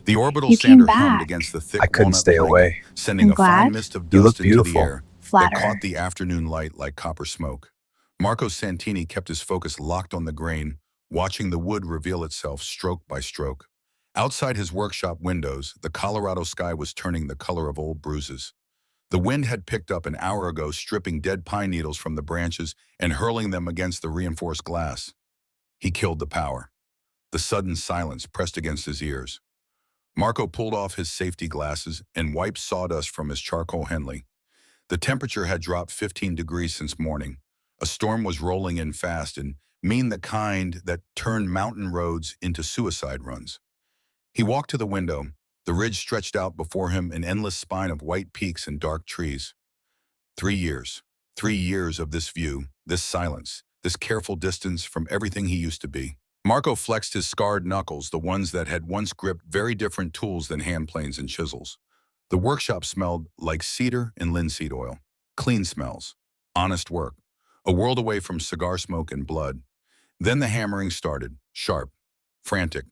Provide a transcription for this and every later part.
The orbital You came sander hummed against back. the thick I couldn't walnut stay plank, away. sending I'm a fine glad. mist of You look dust into the beautiful. air that caught Flatter. the afternoon light like copper smoke. Marco Santini kept his focus locked on the grain, watching the wood reveal itself stroke by stroke. Outside his workshop windows, the Colorado sky was turning the color of old bruises. The wind had picked up an hour ago, stripping dead pine needles from the branches and hurling them against the reinforced glass. He killed the power. The sudden silence pressed against his ears. Marco pulled off his safety glasses and wiped sawdust from his charcoal Henley. The temperature had dropped 15 degrees since morning. A storm was rolling in fast and mean, the kind that turned mountain roads into suicide runs. He walked to the window. The ridge stretched out before him, an endless spine of white peaks and dark trees. 3 years. 3 years of this view, this silence, this careful distance from everything he used to be. Marco flexed his scarred knuckles, the ones that had once gripped very different tools than hand planes and chisels. The workshop smelled like cedar and linseed oil. Clean smells. Honest work. A world away from cigar smoke and blood. Then the hammering started, sharp, frantic,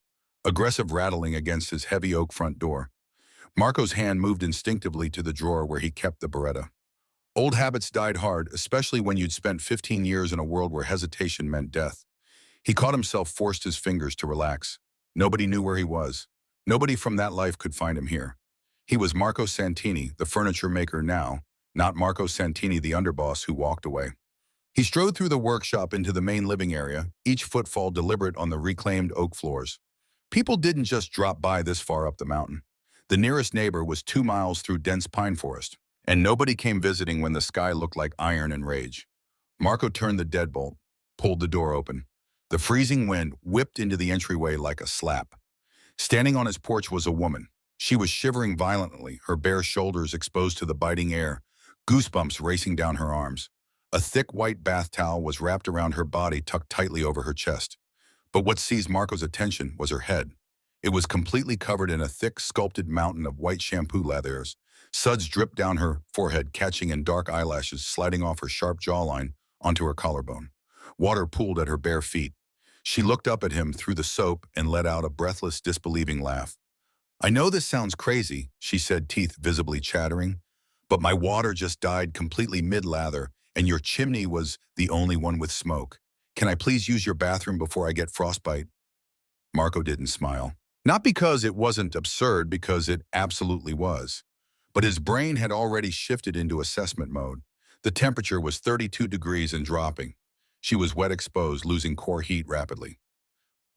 aggressive rattling against his heavy oak front door. Marco's hand moved instinctively to the drawer where he kept the Beretta. Old habits died hard, especially when you'd spent 15 years in a world where hesitation meant death. He caught himself, forced his fingers to relax. Nobody knew where he was. Nobody from that life could find him here. He was Marco Santini, the furniture maker now, not Marco Santini, the underboss who walked away. He strode through the workshop into the main living area, each footfall deliberate on the reclaimed oak floors. People didn't just drop by this far up the mountain. The nearest neighbor was 2 miles through dense pine forest, and nobody came visiting when the sky looked like iron and rage. Marco turned the deadbolt, pulled the door open. The freezing wind whipped into the entryway like a slap. Standing on his porch was a woman. She was shivering violently, her bare shoulders exposed to the biting air, goosebumps racing down her arms. A thick white bath towel was wrapped around her body, tucked tightly over her chest. But what seized Marco's attention was her head. It was completely covered in a thick, sculpted mountain of white shampoo lathers. Suds dripped down her forehead, catching in dark eyelashes sliding off her sharp jawline onto her collarbone. Water pooled at her bare feet. She looked up at him through the soap and let out a breathless, disbelieving laugh. "I know this sounds crazy," she said, teeth visibly chattering, "but my water just died completely mid-lather, and your chimney was the only one with smoke. Can I please use your bathroom before I get frostbite?" Marco didn't smile. Not because it wasn't absurd, because it absolutely was. But his brain had already shifted into assessment mode. The temperature was 32 degrees and dropping. She was wet, exposed, losing core heat rapidly.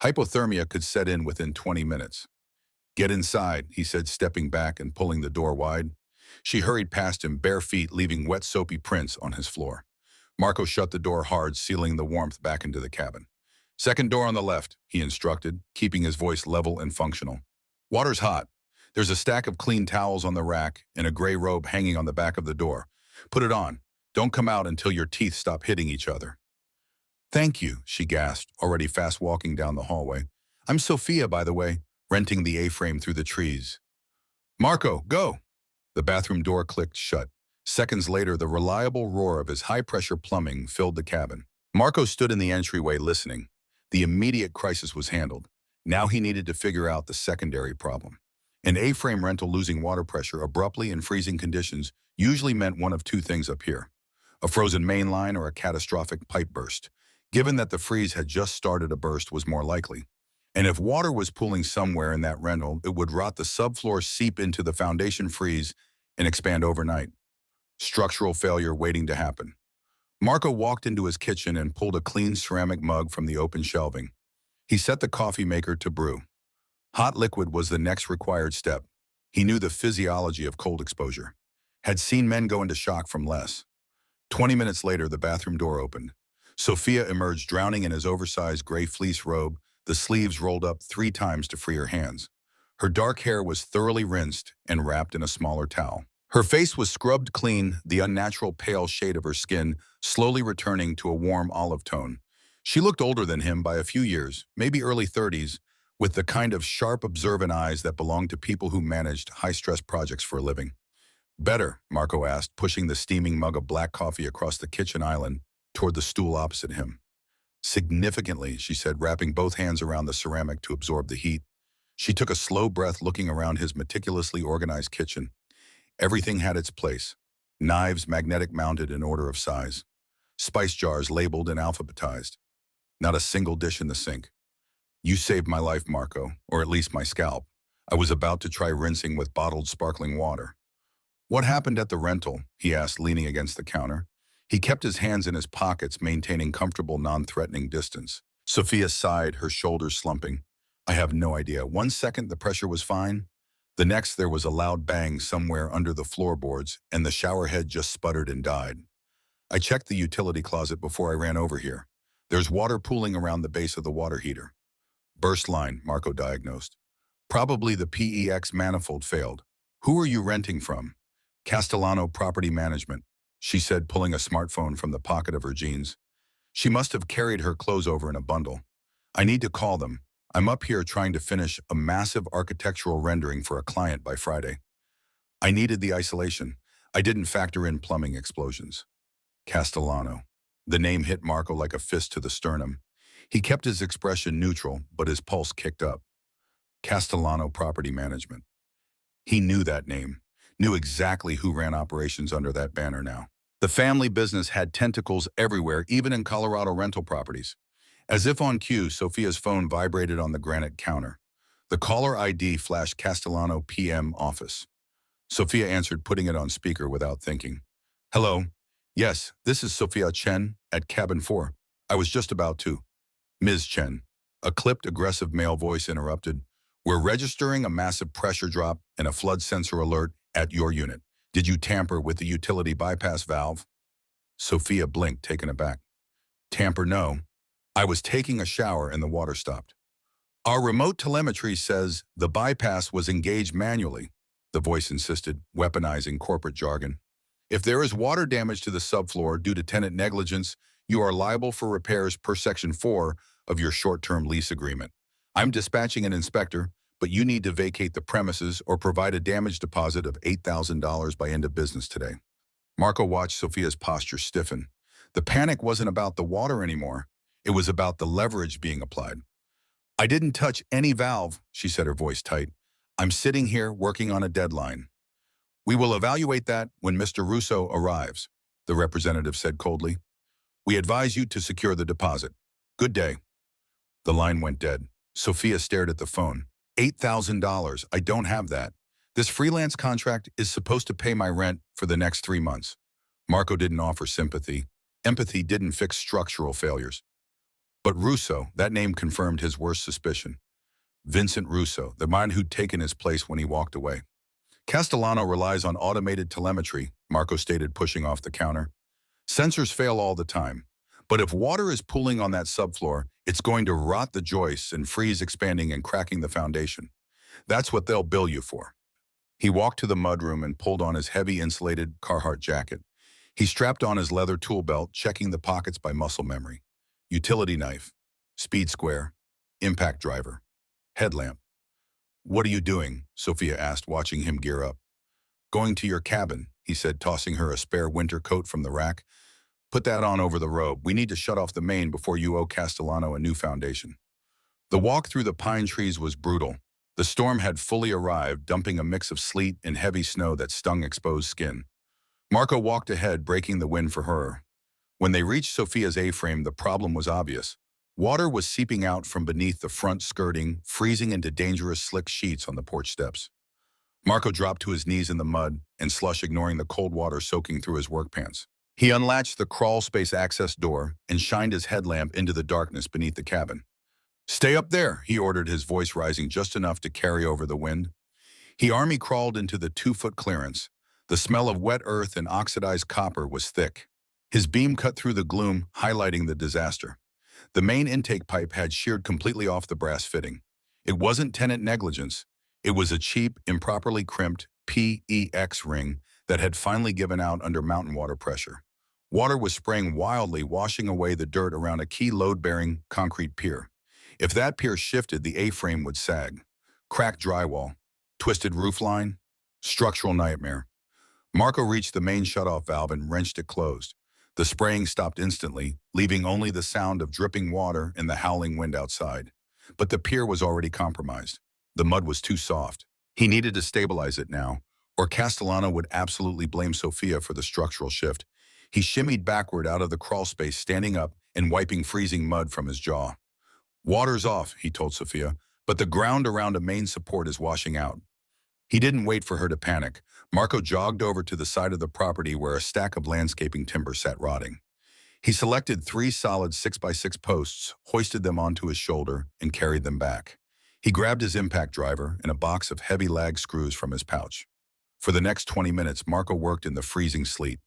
Hypothermia could set in within 20 minutes. "Get inside," he said, stepping back and pulling the door wide. She hurried past him, bare feet leaving wet, soapy prints on his floor. Marco shut the door hard, sealing the warmth back into the cabin. "Second door on the left," he instructed, keeping his voice level and functional. "Water's hot. There's a stack of clean towels on the rack and a gray robe hanging on the back of the door. Put it on. Don't come out until your teeth stop hitting each other." "Thank you," she gasped, already fast walking down the hallway. "I'm Sophia, by the way," renting the A-frame through the trees. "Marco, go!" The bathroom door clicked shut. Seconds later, the reliable roar of his high-pressure plumbing filled the cabin. Marco stood in the entryway listening. The immediate crisis was handled. Now he needed to figure out the secondary problem. An A-frame rental losing water pressure abruptly in freezing conditions usually meant one of two things up here: a frozen main line or a catastrophic pipe burst. Given that the freeze had just started, a burst was more likely. And if water was pooling somewhere in that rental, it would rot the subfloor, seep into the foundation, freeze, and expand overnight. Structural failure waiting to happen. Marco walked into his kitchen and pulled a clean ceramic mug from the open shelving. He set the coffee maker to brew. Hot liquid was the next required step. He knew the physiology of cold exposure. Had seen men go into shock from less. 20 minutes later, the bathroom door opened. Sophia emerged, drowning in his oversized gray fleece robe, the sleeves rolled up 3 times to free her hands. Her dark hair was thoroughly rinsed and wrapped in a smaller towel. Her face was scrubbed clean, the unnatural pale shade of her skin slowly returning to a warm olive tone. She looked older than him by a few years, maybe early 30s, with the kind of sharp, observant eyes that belong to people who managed high-stress projects for a living. "Better?" Marco asked, pushing the steaming mug of black coffee across the kitchen island toward the stool opposite him. "Significantly," she said, wrapping both hands around the ceramic to absorb the heat. She took a slow breath looking around his meticulously organized kitchen. Everything had its place. Knives magnetic mounted in order of size. Spice jars labeled and alphabetized. Not a single dish in the sink. You saved my life, Marco, or at least my scalp. I was about to try rinsing with bottled sparkling water. What happened at the rental? He asked, leaning against the counter. He kept his hands in his pockets, maintaining comfortable, non-threatening distance. Sophia sighed, her shoulders slumping. I have no idea. 1 second the pressure was fine. The next there was a loud bang somewhere under the floorboards, and the shower head just sputtered and died. I checked the utility closet before I ran over here. There's water pooling around the base of the water heater. Burst line, Marco diagnosed. Probably the PEX manifold failed. Who are you renting from? Castellano Property Management, she said, pulling a smartphone from the pocket of her jeans. She must have carried her clothes over in a bundle. I need to call them. I'm up here trying to finish a massive architectural rendering for a client by Friday. I needed the isolation. I didn't factor in plumbing explosions. Castellano. The name hit Marco like a fist to the sternum. He kept his expression neutral, but his pulse kicked up. Castellano Property Management. He knew that name, knew exactly who ran operations under that banner now. The family business had tentacles everywhere, even in Colorado rental properties. As if on cue, Sophia's phone vibrated on the granite counter. The caller ID flashed Castellano PM office. Sophia answered, putting it on speaker without thinking. Hello. Yes, this is Sophia Chen at Cabin 4. I was just about to. Ms. Chen. A clipped, aggressive male voice interrupted. We're registering a massive pressure drop and a flood sensor alert at your unit. Did you tamper with the utility bypass valve? Sophia blinked, taken aback. Tamper, no. I was taking a shower and the water stopped. Our remote telemetry says the bypass was engaged manually, the voice insisted, weaponizing corporate jargon. If there is water damage to the subfloor due to tenant negligence, you are liable for repairs per Section 4 of your short-term lease agreement. I'm dispatching an inspector, but you need to vacate the premises or provide a damage deposit of $8,000 by end of business today. Marco watched Sophia's posture stiffen. The panic wasn't about the water anymore. It was about the leverage being applied. I didn't touch any valve, she said, her voice tight. I'm sitting here working on a deadline. We will evaluate that when Mr. Russo arrives, the representative said coldly. We advise you to secure the deposit. Good day. The line went dead. Sophia stared at the phone. $8,000. I don't have that. This freelance contract is supposed to pay my rent for the next 3 months. Marco didn't offer sympathy. Empathy didn't fix structural failures. But Russo, that name confirmed his worst suspicion. Vincent Russo, the man who'd taken his place when he walked away. Castellano relies on automated telemetry, Marco stated, pushing off the counter. Sensors fail all the time. But if water is pooling on that subfloor, it's going to rot the joists and freeze expanding and cracking the foundation. That's what they'll bill you for. He walked to the mudroom and pulled on his heavy insulated Carhartt jacket. He strapped on his leather tool belt, checking the pockets by muscle memory. Utility knife, speed square, impact driver, headlamp. What are you doing? Sophia asked, watching him gear up. Going to your cabin, he said, tossing her a spare winter coat from the rack. Put that on over the robe. We need to shut off the main before you owe Castellano a new foundation. The walk through the pine trees was brutal. The storm had fully arrived, dumping a mix of sleet and heavy snow that stung exposed skin. Marco walked ahead, breaking the wind for her. When they reached Sophia's A-frame, the problem was obvious. Water was seeping out from beneath the front skirting, freezing into dangerous slick sheets on the porch steps. Marco dropped to his knees in the mud and slush, ignoring the cold water soaking through his work pants. He unlatched the crawl space access door and shined his headlamp into the darkness beneath the cabin. Stay up there, he ordered, his voice rising just enough to carry over the wind. He army crawled into the 2-foot clearance. The smell of wet earth and oxidized copper was thick. His beam cut through the gloom, highlighting the disaster. The main intake pipe had sheared completely off the brass fitting. It wasn't tenant negligence. It was a cheap, improperly crimped PEX ring that had finally given out under mountain water pressure. Water was spraying wildly, washing away the dirt around a key load-bearing concrete pier. If that pier shifted, the A-frame would sag. Cracked drywall, twisted roofline, structural nightmare. Marco reached the main shutoff valve and wrenched it closed. The spraying stopped instantly, leaving only the sound of dripping water and the howling wind outside. But the pier was already compromised. The mud was too soft. He needed to stabilize it now, or Castellano would absolutely blame Sophia for the structural shift. He shimmied backward out of the crawl space, standing up and wiping freezing mud from his jaw. "Water's off," he told Sophia, "but the ground around a main support is washing out." He didn't wait for her to panic. Marco jogged over to the side of the property where a stack of landscaping timber sat rotting. He selected 3 solid 6x6 posts, hoisted them onto his shoulder, and carried them back. He grabbed his impact driver and a box of heavy lag screws from his pouch. For the next 20 minutes, Marco worked in the freezing sleet.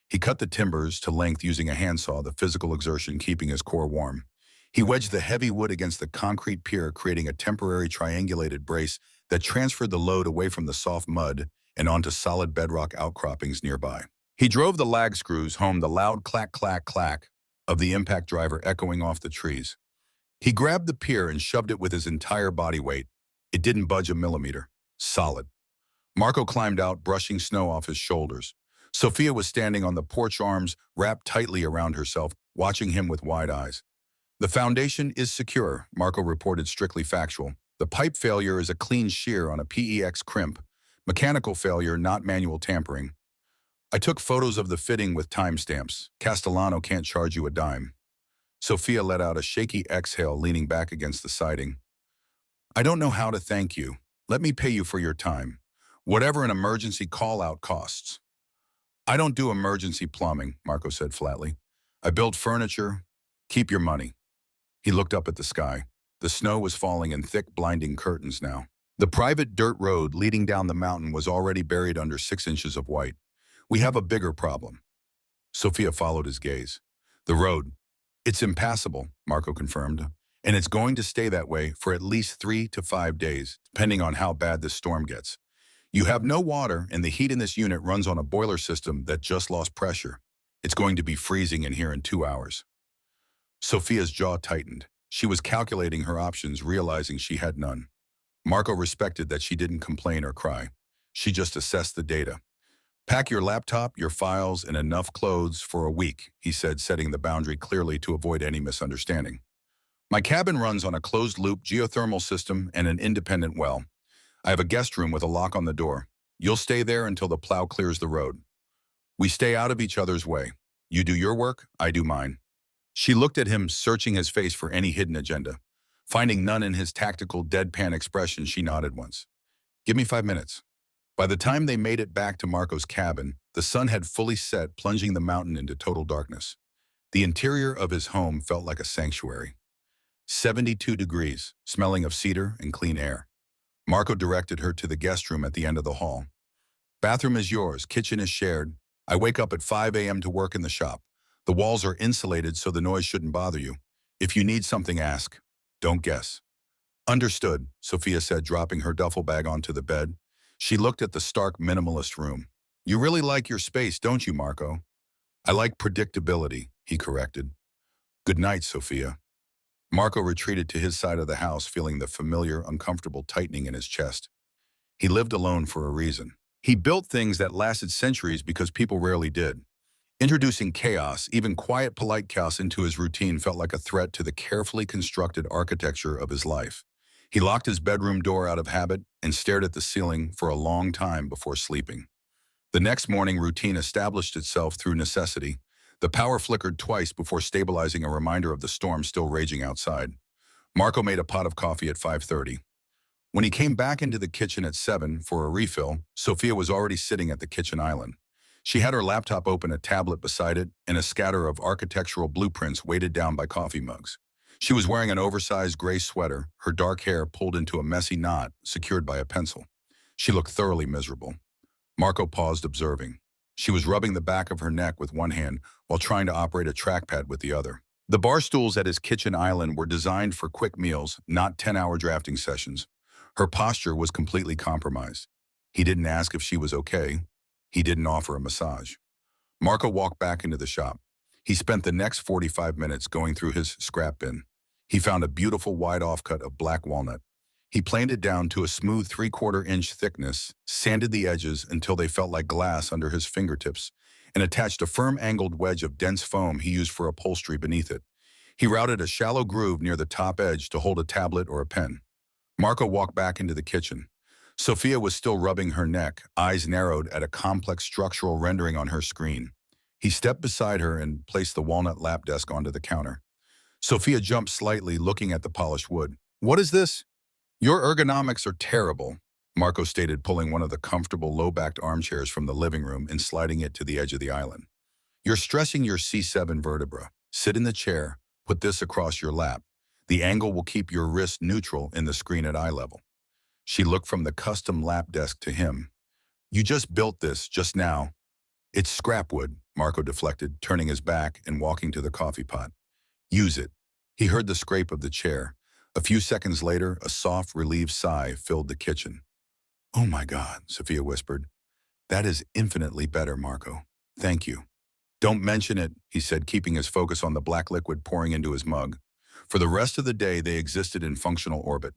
He cut the timbers to length using a handsaw, the physical exertion keeping his core warm. He wedged the heavy wood against the concrete pier, creating a temporary triangulated brace that transferred the load away from the soft mud and onto solid bedrock outcroppings nearby. He drove the lag screws home, the loud clack, clack, clack of the impact driver echoing off the trees. He grabbed the pier and shoved it with his entire body weight. It didn't budge a millimeter. Solid. Marco climbed out, brushing snow off his shoulders. Sophia was standing on the porch, arms wrapped tightly around herself, watching him with wide eyes. "The foundation is secure," Marco reported, strictly factual. "The pipe failure is a clean shear on a PEX crimp. Mechanical failure, not manual tampering. I took photos of the fitting with timestamps. Castellano can't charge you a dime." Sophia let out a shaky exhale, leaning back against the siding. "I don't know how to thank you. Let me pay you for your time. Whatever an emergency call-out costs." "I don't do emergency plumbing," Marco said flatly. "I build furniture. Keep your money." He looked up at the sky. The snow was falling in thick, blinding curtains now. The private dirt road leading down the mountain was already buried under 6 inches of white. "We have a bigger problem." Sophia followed his gaze. "The road. It's impassable," Marco confirmed, "and it's going to stay that way for at least 3 to 5 days, depending on how bad this storm gets. You have no water, and the heat in this unit runs on a boiler system that just lost pressure. It's going to be freezing in here in 2 hours." Sophia's jaw tightened. She was calculating her options, realizing she had none. Marco respected that she didn't complain or cry. She just assessed the data. "Pack your laptop, your files, and enough clothes for a week," he said, setting the boundary clearly to avoid any misunderstanding. "My cabin runs on a closed-loop geothermal system and an independent well. I have a guest room with a lock on the door. You'll stay there until the plow clears the road. We stay out of each other's way. You do your work, I do mine." She looked at him, searching his face for any hidden agenda. Finding none in his tactical, deadpan expression, she nodded once. "Give me 5 minutes." By the time they made it back to Marco's cabin, the sun had fully set, plunging the mountain into total darkness. The interior of his home felt like a sanctuary. 72 degrees, smelling of cedar and clean air. Marco directed her to the guest room at the end of the hall. "Bathroom is yours, kitchen is shared. I wake up at 5 a.m. to work in the shop. The walls are insulated so the noise shouldn't bother you. If you need something, ask. Don't guess." "Understood," Sophia said, dropping her duffel bag onto the bed. She looked at the stark, minimalist room. "You really like your space, don't you, Marco?" "I like predictability," he corrected. "Good night, Sophia." Marco retreated to his side of the house, feeling the familiar, uncomfortable tightening in his chest. He lived alone for a reason. He built things that lasted centuries because people rarely did. Introducing chaos, even quiet, polite chaos, into his routine felt like a threat to the carefully constructed architecture of his life. He locked his bedroom door out of habit and stared at the ceiling for a long time before sleeping. The next morning, routine established itself through necessity. The power flickered twice before stabilizing, a reminder of the storm still raging outside. Marco made a pot of coffee at 5:30. When he came back into the kitchen at 7 for a refill, Sophia was already sitting at the kitchen island. She had her laptop open, a tablet beside it, and a scatter of architectural blueprints weighted down by coffee mugs. She was wearing an oversized gray sweater, her dark hair pulled into a messy knot, secured by a pencil. She looked thoroughly miserable. Marco paused, observing. She was rubbing the back of her neck with one hand while trying to operate a trackpad with the other. The bar stools at his kitchen island were designed for quick meals, not 10-hour drafting sessions. Her posture was completely compromised. He didn't ask if she was okay. He didn't offer a massage. Marco walked back into the shop. He spent the next 45 minutes going through his scrap bin. He found a beautiful wide offcut of black walnut. He planed it down to a smooth 3/4-inch thickness, sanded the edges until they felt like glass under his fingertips, and attached a firm angled wedge of dense foam he used for upholstery beneath it. He routed a shallow groove near the top edge to hold a tablet or a pen. Marco walked back into the kitchen. Sophia was still rubbing her neck, eyes narrowed at a complex structural rendering on her screen. He stepped beside her and placed the walnut lap desk onto the counter. Sophia jumped slightly, looking at the polished wood. "What is this?" "Your ergonomics are terrible," Marco stated, pulling one of the comfortable low-backed armchairs from the living room and sliding it to the edge of the island. "You're stressing your C7 vertebra. Sit in the chair, put this across your lap. The angle will keep your wrist neutral in the screen at eye level." She looked from the custom lap desk to him. "You just built this just now." "It's scrap wood," Marco deflected, turning his back and walking to the coffee pot. "Use it." He heard the scrape of the chair. A few seconds later, a soft, relieved sigh filled the kitchen. "Oh my God," Sophia whispered. "That is infinitely better, Marco. Thank you." "Don't mention it," he said, keeping his focus on the black liquid pouring into his mug. For the rest of the day, they existed in functional orbit.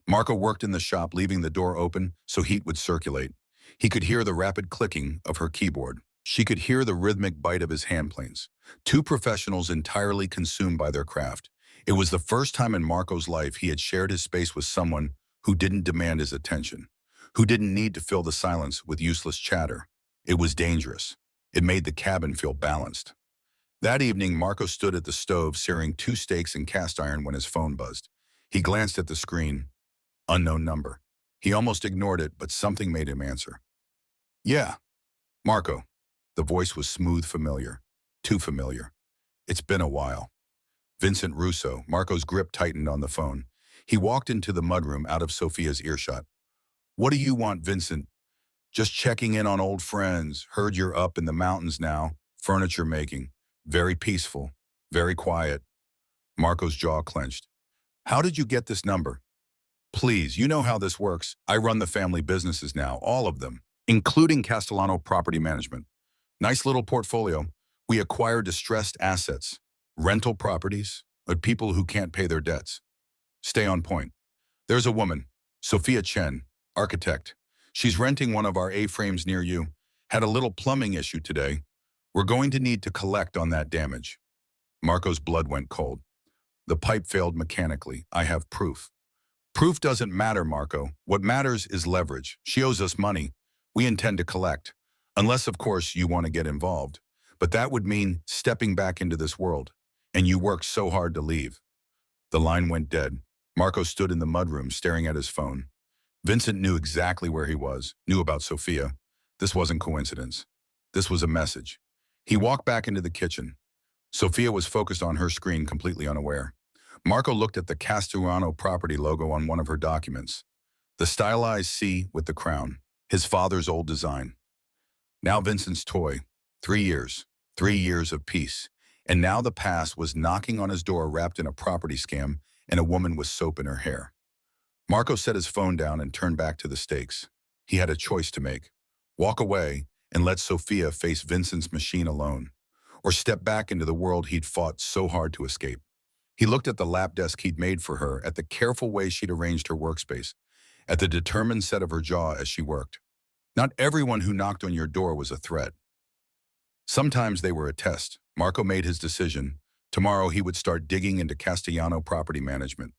Marco worked in the shop, leaving the door open so heat would circulate. He could hear the rapid clicking of her keyboard. She could hear the rhythmic bite of his handplanes. Two professionals entirely consumed by their craft. It was the first time in Marco's life he had shared his space with someone who didn't demand his attention, who didn't need to fill the silence with useless chatter. It was dangerous. It made the cabin feel balanced. That evening, Marco stood at the stove searing two steaks in cast iron when his phone buzzed. He glanced at the screen. Unknown number. He almost ignored it, but something made him answer. "Yeah, Marco." The voice was smooth, familiar. Too familiar. "It's been a while." Vincent Russo. Marco's grip tightened on the phone. He walked into the mudroom out of Sophia's earshot. "What do you want, Vincent?" "Just checking in on old friends. Heard you're up in the mountains now. Furniture making. Very peaceful. Very quiet." Marco's jaw clenched. "How did you get this number?" "Please, you know how this works. I run the family businesses now, all of them, including Castellano Property Management. Nice little portfolio. We acquire distressed assets, rental properties, but people who can't pay their debts. Stay on point. There's a woman, Sophia Chen, architect. She's renting one of our A-frames near you. Had a little plumbing issue today. We're going to need to collect on that damage." Marco's blood went cold. "The pipe failed mechanically. I have proof." "Proof doesn't matter, Marco. What matters is leverage. She owes us money. We intend to collect. Unless, of course, you want to get involved. But that would mean stepping back into this world. And you worked so hard to leave." The line went dead. Marco stood in the mudroom staring at his phone. Vincent knew exactly where he was, knew about Sophia. This wasn't coincidence. This was a message. He walked back into the kitchen. Sophia was focused on her screen, completely unaware. Marco looked at the Castellano property logo on one of her documents. The stylized C with the crown. His father's old design. Now Vincent's toy. 3 years. 3 years of peace. And now the past was knocking on his door, wrapped in a property scam and a woman with soap in her hair. Marco set his phone down and turned back to the stakes. He had a choice to make. Walk away and let Sophia face Vincent's machine alone, or step back into the world he'd fought so hard to escape. He looked at the lap desk he'd made for her, at the careful way she'd arranged her workspace, at the determined set of her jaw as she worked. Not everyone who knocked on your door was a threat. Sometimes they were a test. Marco made his decision. Tomorrow he would start digging into Castellano Property Management,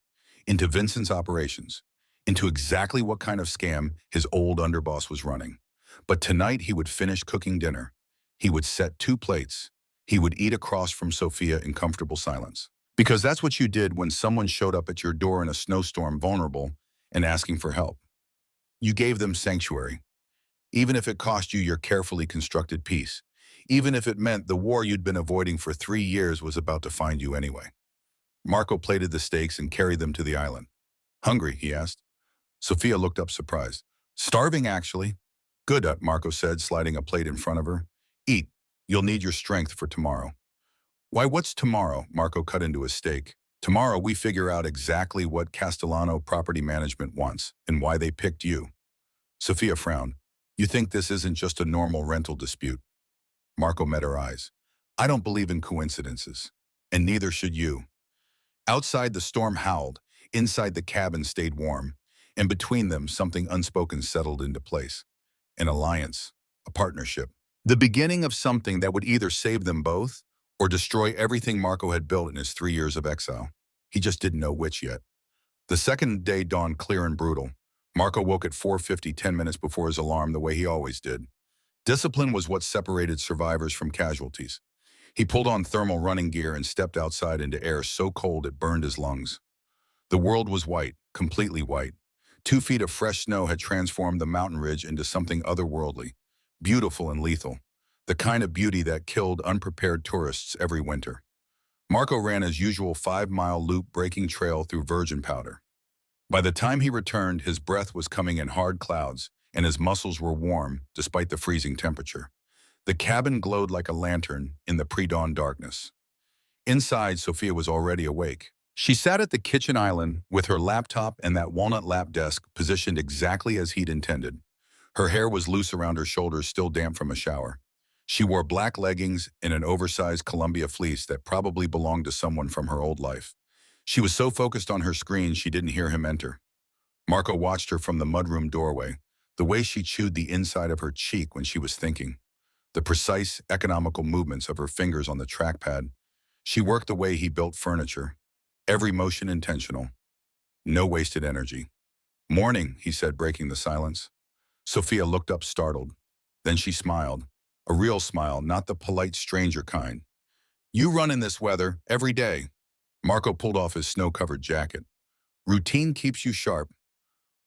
into Vincent's operations, into exactly what kind of scam his old underboss was running. But tonight he would finish cooking dinner. He would set 2 plates. He would eat across from Sophia in comfortable silence. Because that's what you did when someone showed up at your door in a snowstorm, vulnerable and asking for help. You gave them sanctuary, even if it cost you your carefully constructed peace, even if it meant the war you'd been avoiding for 3 years was about to find you anyway. Marco plated the steaks and carried them to the island. "Hungry?" he asked. Sophia looked up surprised. "Starving, actually." "Good," Marco said, sliding a plate in front of her. "Eat. You'll need your strength for tomorrow." "Why, what's tomorrow?" Marco cut into his steak. "Tomorrow we figure out exactly what Castellano Property Management wants and why they picked you." Sophia frowned. "You think this isn't just a normal rental dispute?" Marco met her eyes. "I don't believe in coincidences, and neither should you." Outside, the storm howled. Inside, the cabin stayed warm. And between them, something unspoken settled into place. An alliance, a partnership. The beginning of something that would either save them both or destroy everything Marco had built in his 3 years of exile. He just didn't know which yet. The second day dawned clear and brutal. Marco woke at 4:50, 10 minutes before his alarm, the way he always did. Discipline was what separated survivors from casualties. He pulled on thermal running gear and stepped outside into air so cold it burned his lungs. The world was white, completely white. 2 feet of fresh snow had transformed the mountain ridge into something otherworldly, beautiful and lethal, the kind of beauty that killed unprepared tourists every winter. Marco ran his usual 5-mile loop-breaking trail through virgin powder. By the time he returned, his breath was coming in hard clouds, and his muscles were warm despite the freezing temperature. The cabin glowed like a lantern in the pre-dawn darkness. Inside, Sophia was already awake. She sat at the kitchen island with her laptop and that walnut lap desk positioned exactly as he'd intended. Her hair was loose around her shoulders, still damp from a shower. She wore black leggings and an oversized Columbia fleece that probably belonged to someone from her old life. She was so focused on her screen she didn't hear him enter. Marco watched her from the mudroom doorway, the way she chewed the inside of her cheek when she was thinking, the precise, economical movements of her fingers on the trackpad. She worked the way he built furniture, every motion intentional, no wasted energy. "Morning," he said, breaking the silence. Sophia looked up startled. Then she smiled, a real smile, not the polite stranger kind. "You run in this weather, every day." Marco pulled off his snow-covered jacket. "Routine keeps you sharp."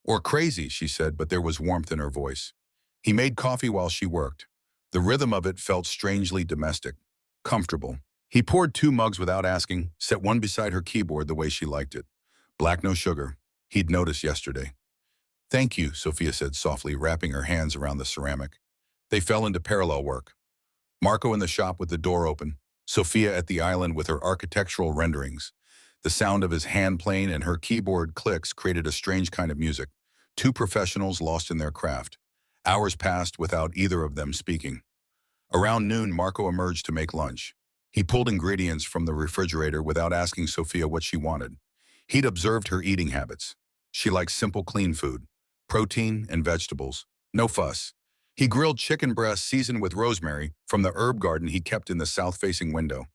"Or crazy," she said, but there was warmth in her voice. He made coffee while she worked. The rhythm of it felt strangely domestic, comfortable. He poured 2 mugs without asking, set one beside her keyboard the way she liked it. Black, no sugar. He'd noticed yesterday. "Thank you," Sophia said softly, wrapping her hands around the ceramic. They fell into parallel work. Marco in the shop with the door open, Sophia at the island with her architectural renderings. The sound of his hand playing and her keyboard clicks created a strange kind of music. 2 professionals lost in their craft. Hours passed without either of them speaking. Around noon, Marco emerged to make lunch. He pulled ingredients from the refrigerator without asking Sophia what she wanted. He'd observed her eating habits. She liked simple, clean food, protein and vegetables, no fuss. He grilled chicken breast seasoned with rosemary from the herb garden he kept in the south-facing window.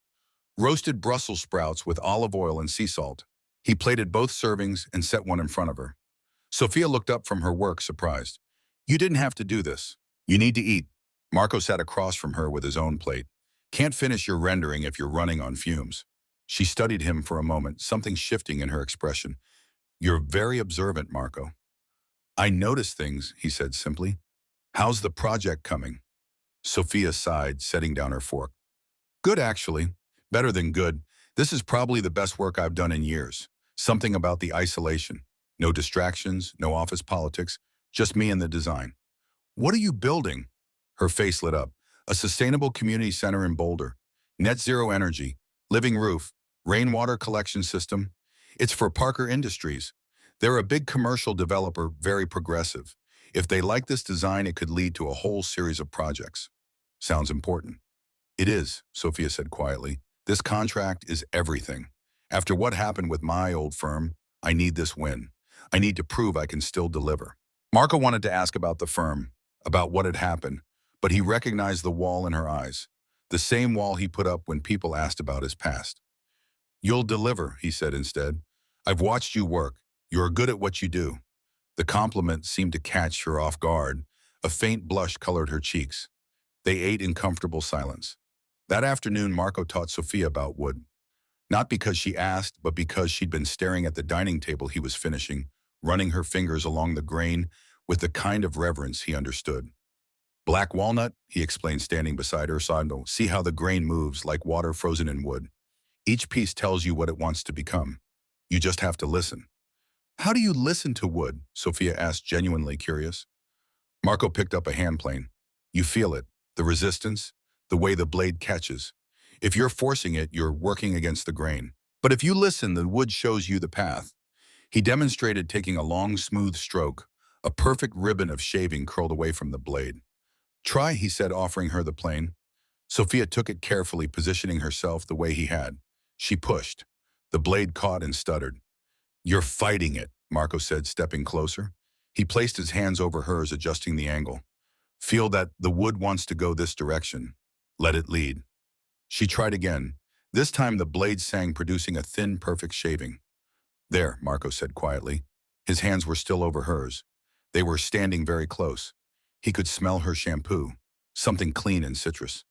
Roasted Brussels sprouts with olive oil and sea salt. He plated both servings and set one in front of her. Sophia looked up from her work, surprised. "You didn't have to do this. You need to eat." Marco sat across from her with his own plate. "Can't finish your rendering if you're running on fumes." She studied him for a moment, something shifting in her expression. "You're very observant, Marco." "I notice things," he said simply. "How's the project coming?" Sophia sighed, setting down her fork. "Good, actually. Better than good. This is probably the best work I've done in years. Something about the isolation. No distractions, no office politics, just me and the design." "What are you building?" Her face lit up. "A sustainable community center in Boulder. Net zero energy, living roof, rainwater collection system. It's for Parker Industries. They're a big commercial developer, very progressive. If they like this design, it could lead to a whole series of projects." "Sounds important." "It is," Sophia said quietly. "This contract is everything. After what happened with my old firm, I need this win. I need to prove I can still deliver." Marco wanted to ask about the firm, about what had happened, but he recognized the wall in her eyes, the same wall he put up when people asked about his past. "You'll deliver," he said instead. "I've watched you work. You're good at what you do." The compliment seemed to catch her off guard. A faint blush colored her cheeks. They ate in comfortable silence. That afternoon, Marco taught Sophia about wood. Not because she asked, but because she'd been staring at the dining table he was finishing, running her fingers along the grain with the kind of reverence he understood. "Black walnut," he explained, standing beside her. "See how the grain moves like water frozen in wood. Each piece tells you what it wants to become. You just have to listen." "How do you listen to wood?" Sophia asked, genuinely curious. Marco picked up a hand plane. "You feel it, the resistance, the way the blade catches. If you're forcing it, you're working against the grain. But if you listen, the wood shows you the path." He demonstrated taking a long, smooth stroke, a perfect ribbon of shaving curled away from the blade. "Try," he said, offering her the plane. Sophia took it carefully, positioning herself the way he had. She pushed. The blade caught and stuttered. "You're fighting it," Marco said, stepping closer. He placed his hands over hers, adjusting the angle. "Feel that the wood wants to go this direction. Let it lead." She tried again. This time the blade sang, producing a thin, perfect shaving. There, Marco said quietly. His hands were still over hers. They were standing very close. He could smell her shampoo, something clean and citrus.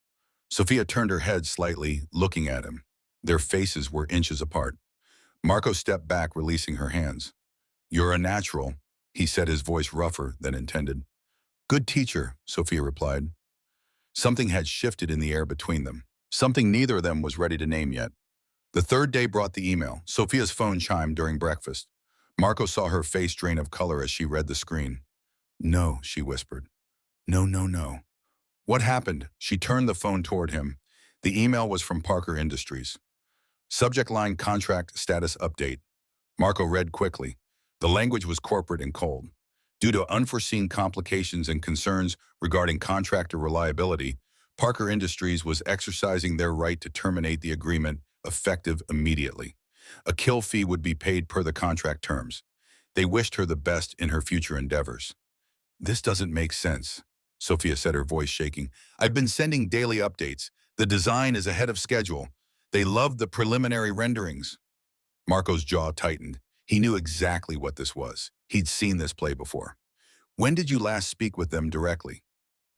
Sophia turned her head slightly, looking at him. Their faces were inches apart. Marco stepped back, releasing her hands. "You're a natural," he said, his voice rougher than intended. "Good teacher," Sophia replied. Something had shifted in the air between them, something neither of them was ready to name yet. The third day brought the email. Sophia's phone chimed during breakfast. Marco saw her face drain of color as she read the screen. "No," she whispered. "No, no, no." "What happened?" She turned the phone toward him. The email was from Parker Industries. Subject line: contract status update. Marco read quickly. The language was corporate and cold. Due to unforeseen complications and concerns regarding contractor reliability, Parker Industries was exercising their right to terminate the agreement effective immediately. A kill fee would be paid per the contract terms. They wished her the best in her future endeavors. "This doesn't make sense," Sophia said, her voice shaking. "I've been sending daily updates. The design is ahead of schedule. They loved the preliminary renderings." Marco's jaw tightened. He knew exactly what this was. He'd seen this play before. "When did you last speak with them directly?"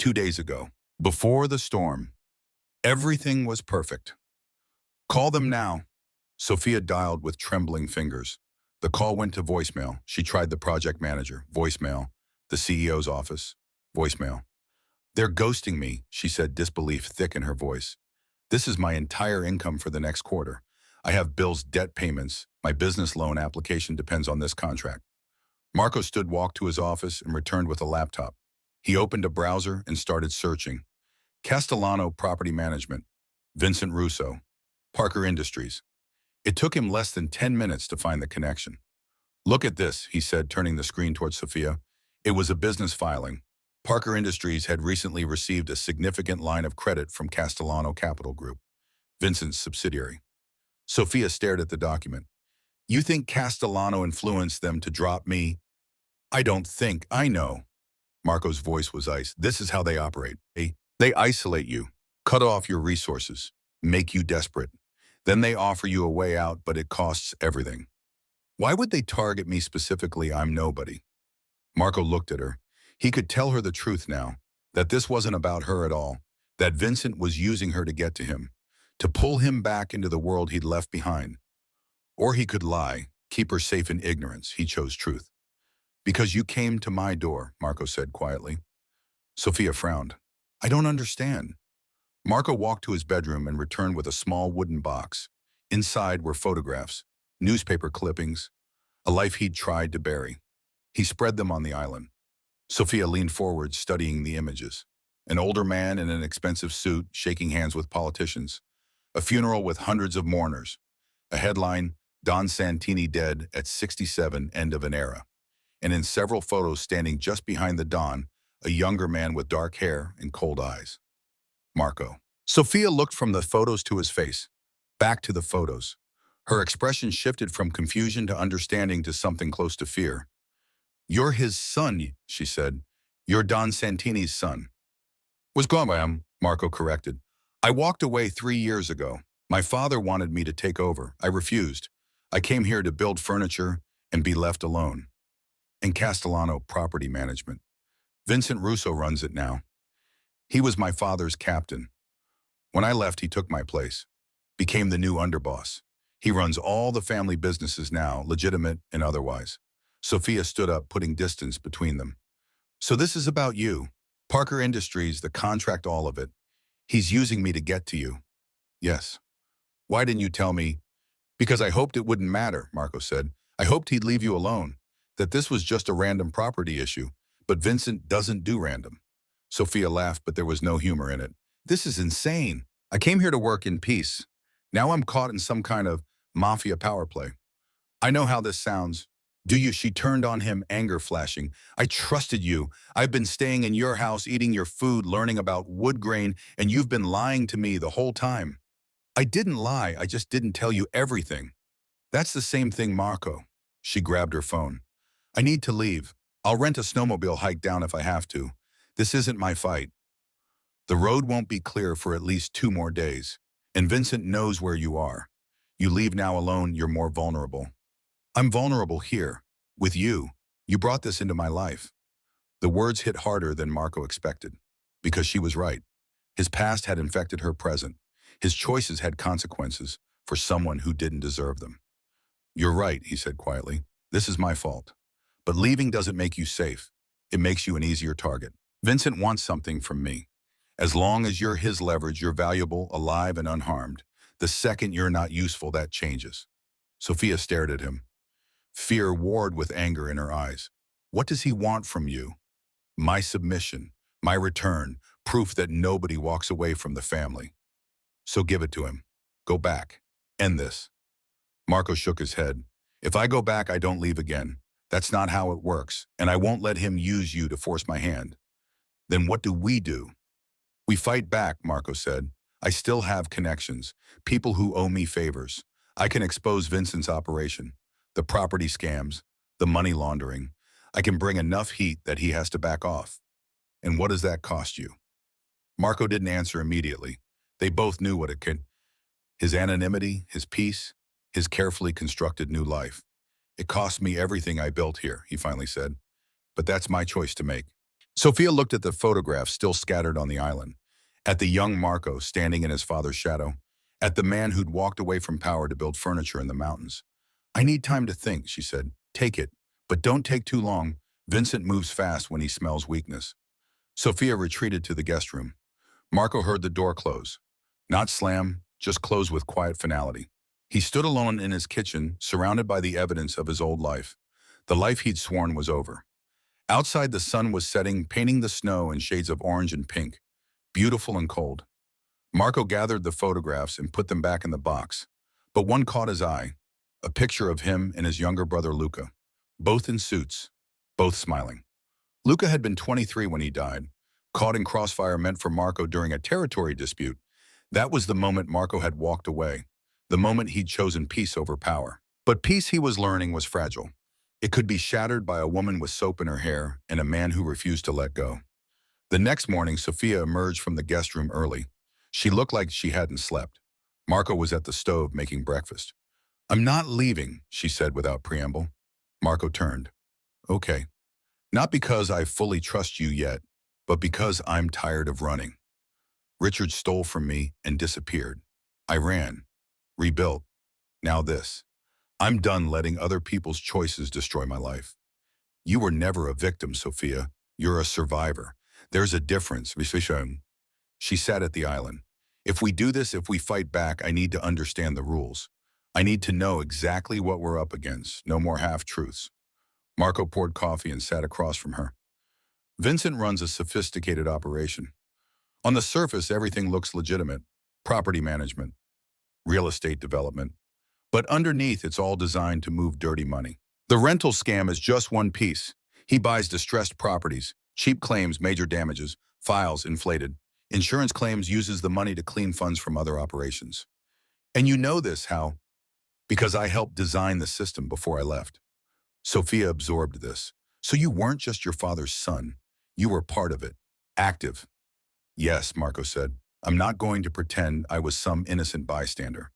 2 days ago. Before the storm. Everything was perfect. "Call them now." Sophia dialed with trembling fingers. The call went to voicemail. She tried the project manager. Voicemail. The CEO's office. Voicemail. "They're ghosting me," she said, disbelief thick in her voice. "This is my entire income for the next quarter. I have bills, debt payments. My business loan application depends on this contract." Marco walked to his office and returned with a laptop. He opened a browser and started searching. Castellano Property Management. Vincent Russo. Parker Industries. It took him less than 10 minutes to find the connection. "Look at this," he said, turning the screen towards Sophia. It was a business filing. Parker Industries had recently received a significant line of credit from Castellano Capital Group, Vincent's subsidiary. Sophia stared at the document. "You think Castellano influenced them to drop me?" "I don't think, I know." Marco's voice was ice. "This is how they operate. They isolate you, cut off your resources, make you desperate. Then they offer you a way out, but it costs everything. Why would they target me specifically? I'm nobody." Marco looked at her. He could tell her the truth now, that this wasn't about her at all, that Vincent was using her to get to him, to pull him back into the world he'd left behind. Or he could lie, keep her safe in ignorance. He chose truth. "Because you came to my door," Marco said quietly. Sophia frowned. "I don't understand." Marco walked to his bedroom and returned with a small wooden box. Inside were photographs, newspaper clippings, a life he'd tried to bury. He spread them on the island. Sophia leaned forward, studying the images. An older man in an expensive suit, shaking hands with politicians. A funeral with hundreds of mourners. A headline, "Don Santini dead at 67, end of an era." And in several photos standing just behind the Don, a younger man with dark hair and cold eyes. Marco. Sophia looked from the photos to his face, back to the photos. Her expression shifted from confusion to understanding to something close to fear. "You're his son," she said. "You're Don Santini's son." "Was gone by him," Marco corrected. "I walked away 3 years ago. My father wanted me to take over. I refused. I came here to build furniture and be left alone." "And Castellano Property Management. Vincent Russo runs it now. He was my father's captain. When I left, he took my place, became the new underboss. He runs all the family businesses now, legitimate and otherwise." Sophia stood up, putting distance between them. "So this is about you. Parker Industries, the contract, all of it. He's using me to get to you." "Yes." "Why didn't you tell me?" "Because I hoped it wouldn't matter," Marco said. "I hoped he'd leave you alone, that this was just a random property issue. But Vincent doesn't do random." Sophia laughed, but there was no humor in it. "This is insane. I came here to work in peace. Now I'm caught in some kind of mafia power play." "I know how this sounds." "Do you?" She turned on him, anger flashing. "I trusted you. I've been staying in your house, eating your food, learning about wood grain, and you've been lying to me the whole time." "I didn't lie. I just didn't tell you everything." "That's the same thing, Marco." She grabbed her phone. "I need to leave. I'll rent a snowmobile hike down if I have to. This isn't my fight. The road won't be clear for at least 2 more days. And Vincent knows where you are. You leave now alone, you're more vulnerable." I'm vulnerable here. With you. You brought this into my life. The words hit harder than Marco expected. Because she was right. His past had infected her present. His choices had consequences for someone who didn't deserve them. You're right, he said quietly. This is my fault. But leaving doesn't make you safe. It makes you an easier target. Vincent wants something from me. As long as you're his leverage, you're valuable, alive, and unharmed. The second you're not useful, that changes. Sophia stared at him. Fear warred with anger in her eyes. What does he want from you? My submission, my return, proof that nobody walks away from the family. So give it to him. Go back. End this. Marco shook his head. If I go back, I don't leave again. That's not how it works, and I won't let him use you to force my hand. Then what do we do? We fight back, Marco said. I still have connections, people who owe me favors. I can expose Vincent's operation, the property scams, the money laundering. I can bring enough heat that he has to back off. And what does that cost you? Marco didn't answer immediately. They both knew what it could. His anonymity, his peace, his carefully constructed new life. It cost me everything I built here, he finally said. But that's my choice to make. Sophia looked at the photographs still scattered on the island, at the young Marco standing in his father's shadow, at the man who'd walked away from power to build furniture in the mountains. I need time to think, she said. Take it, but don't take too long. Vincent moves fast when he smells weakness. Sophia retreated to the guest room. Marco heard the door close. Not slam, just close with quiet finality. He stood alone in his kitchen, surrounded by the evidence of his old life. The life he'd sworn was over. Outside, the sun was setting, painting the snow in shades of orange and pink, beautiful and cold. Marco gathered the photographs and put them back in the box. But one caught his eye, a picture of him and his younger brother Luca, both in suits, both smiling. Luca had been 23 when he died, caught in crossfire meant for Marco during a territory dispute. That was the moment Marco had walked away, the moment he'd chosen peace over power. But peace, he was learning, was fragile. It could be shattered by a woman with soap in her hair and a man who refused to let go. The next morning, Sophia emerged from the guest room early. She looked like she hadn't slept. Marco was at the stove making breakfast. I'm not leaving, she said without preamble. Marco turned. Okay. Not because I fully trust you yet, but because I'm tired of running. Richard stole from me and disappeared. I ran, rebuilt. Now this. I'm done letting other people's choices destroy my life. You were never a victim, Sophia. You're a survivor. There's a difference, Visvishang. She sat at the island. If we do this, if we fight back, I need to understand the rules. I need to know exactly what we're up against. No more half-truths. Marco poured coffee and sat across from her. Vincent runs a sophisticated operation. On the surface, everything looks legitimate. Property management, real estate development. But underneath, it's all designed to move dirty money. The rental scam is just one piece. He buys distressed properties, cheap claims, major damages, files inflated. Insurance claims, uses the money to clean funds from other operations. And you know this, how? Because I helped design the system before I left. Sophia absorbed this. So you weren't just your father's son. You were part of it. Active. Yes, Marco said. I'm not going to pretend I was some innocent bystander.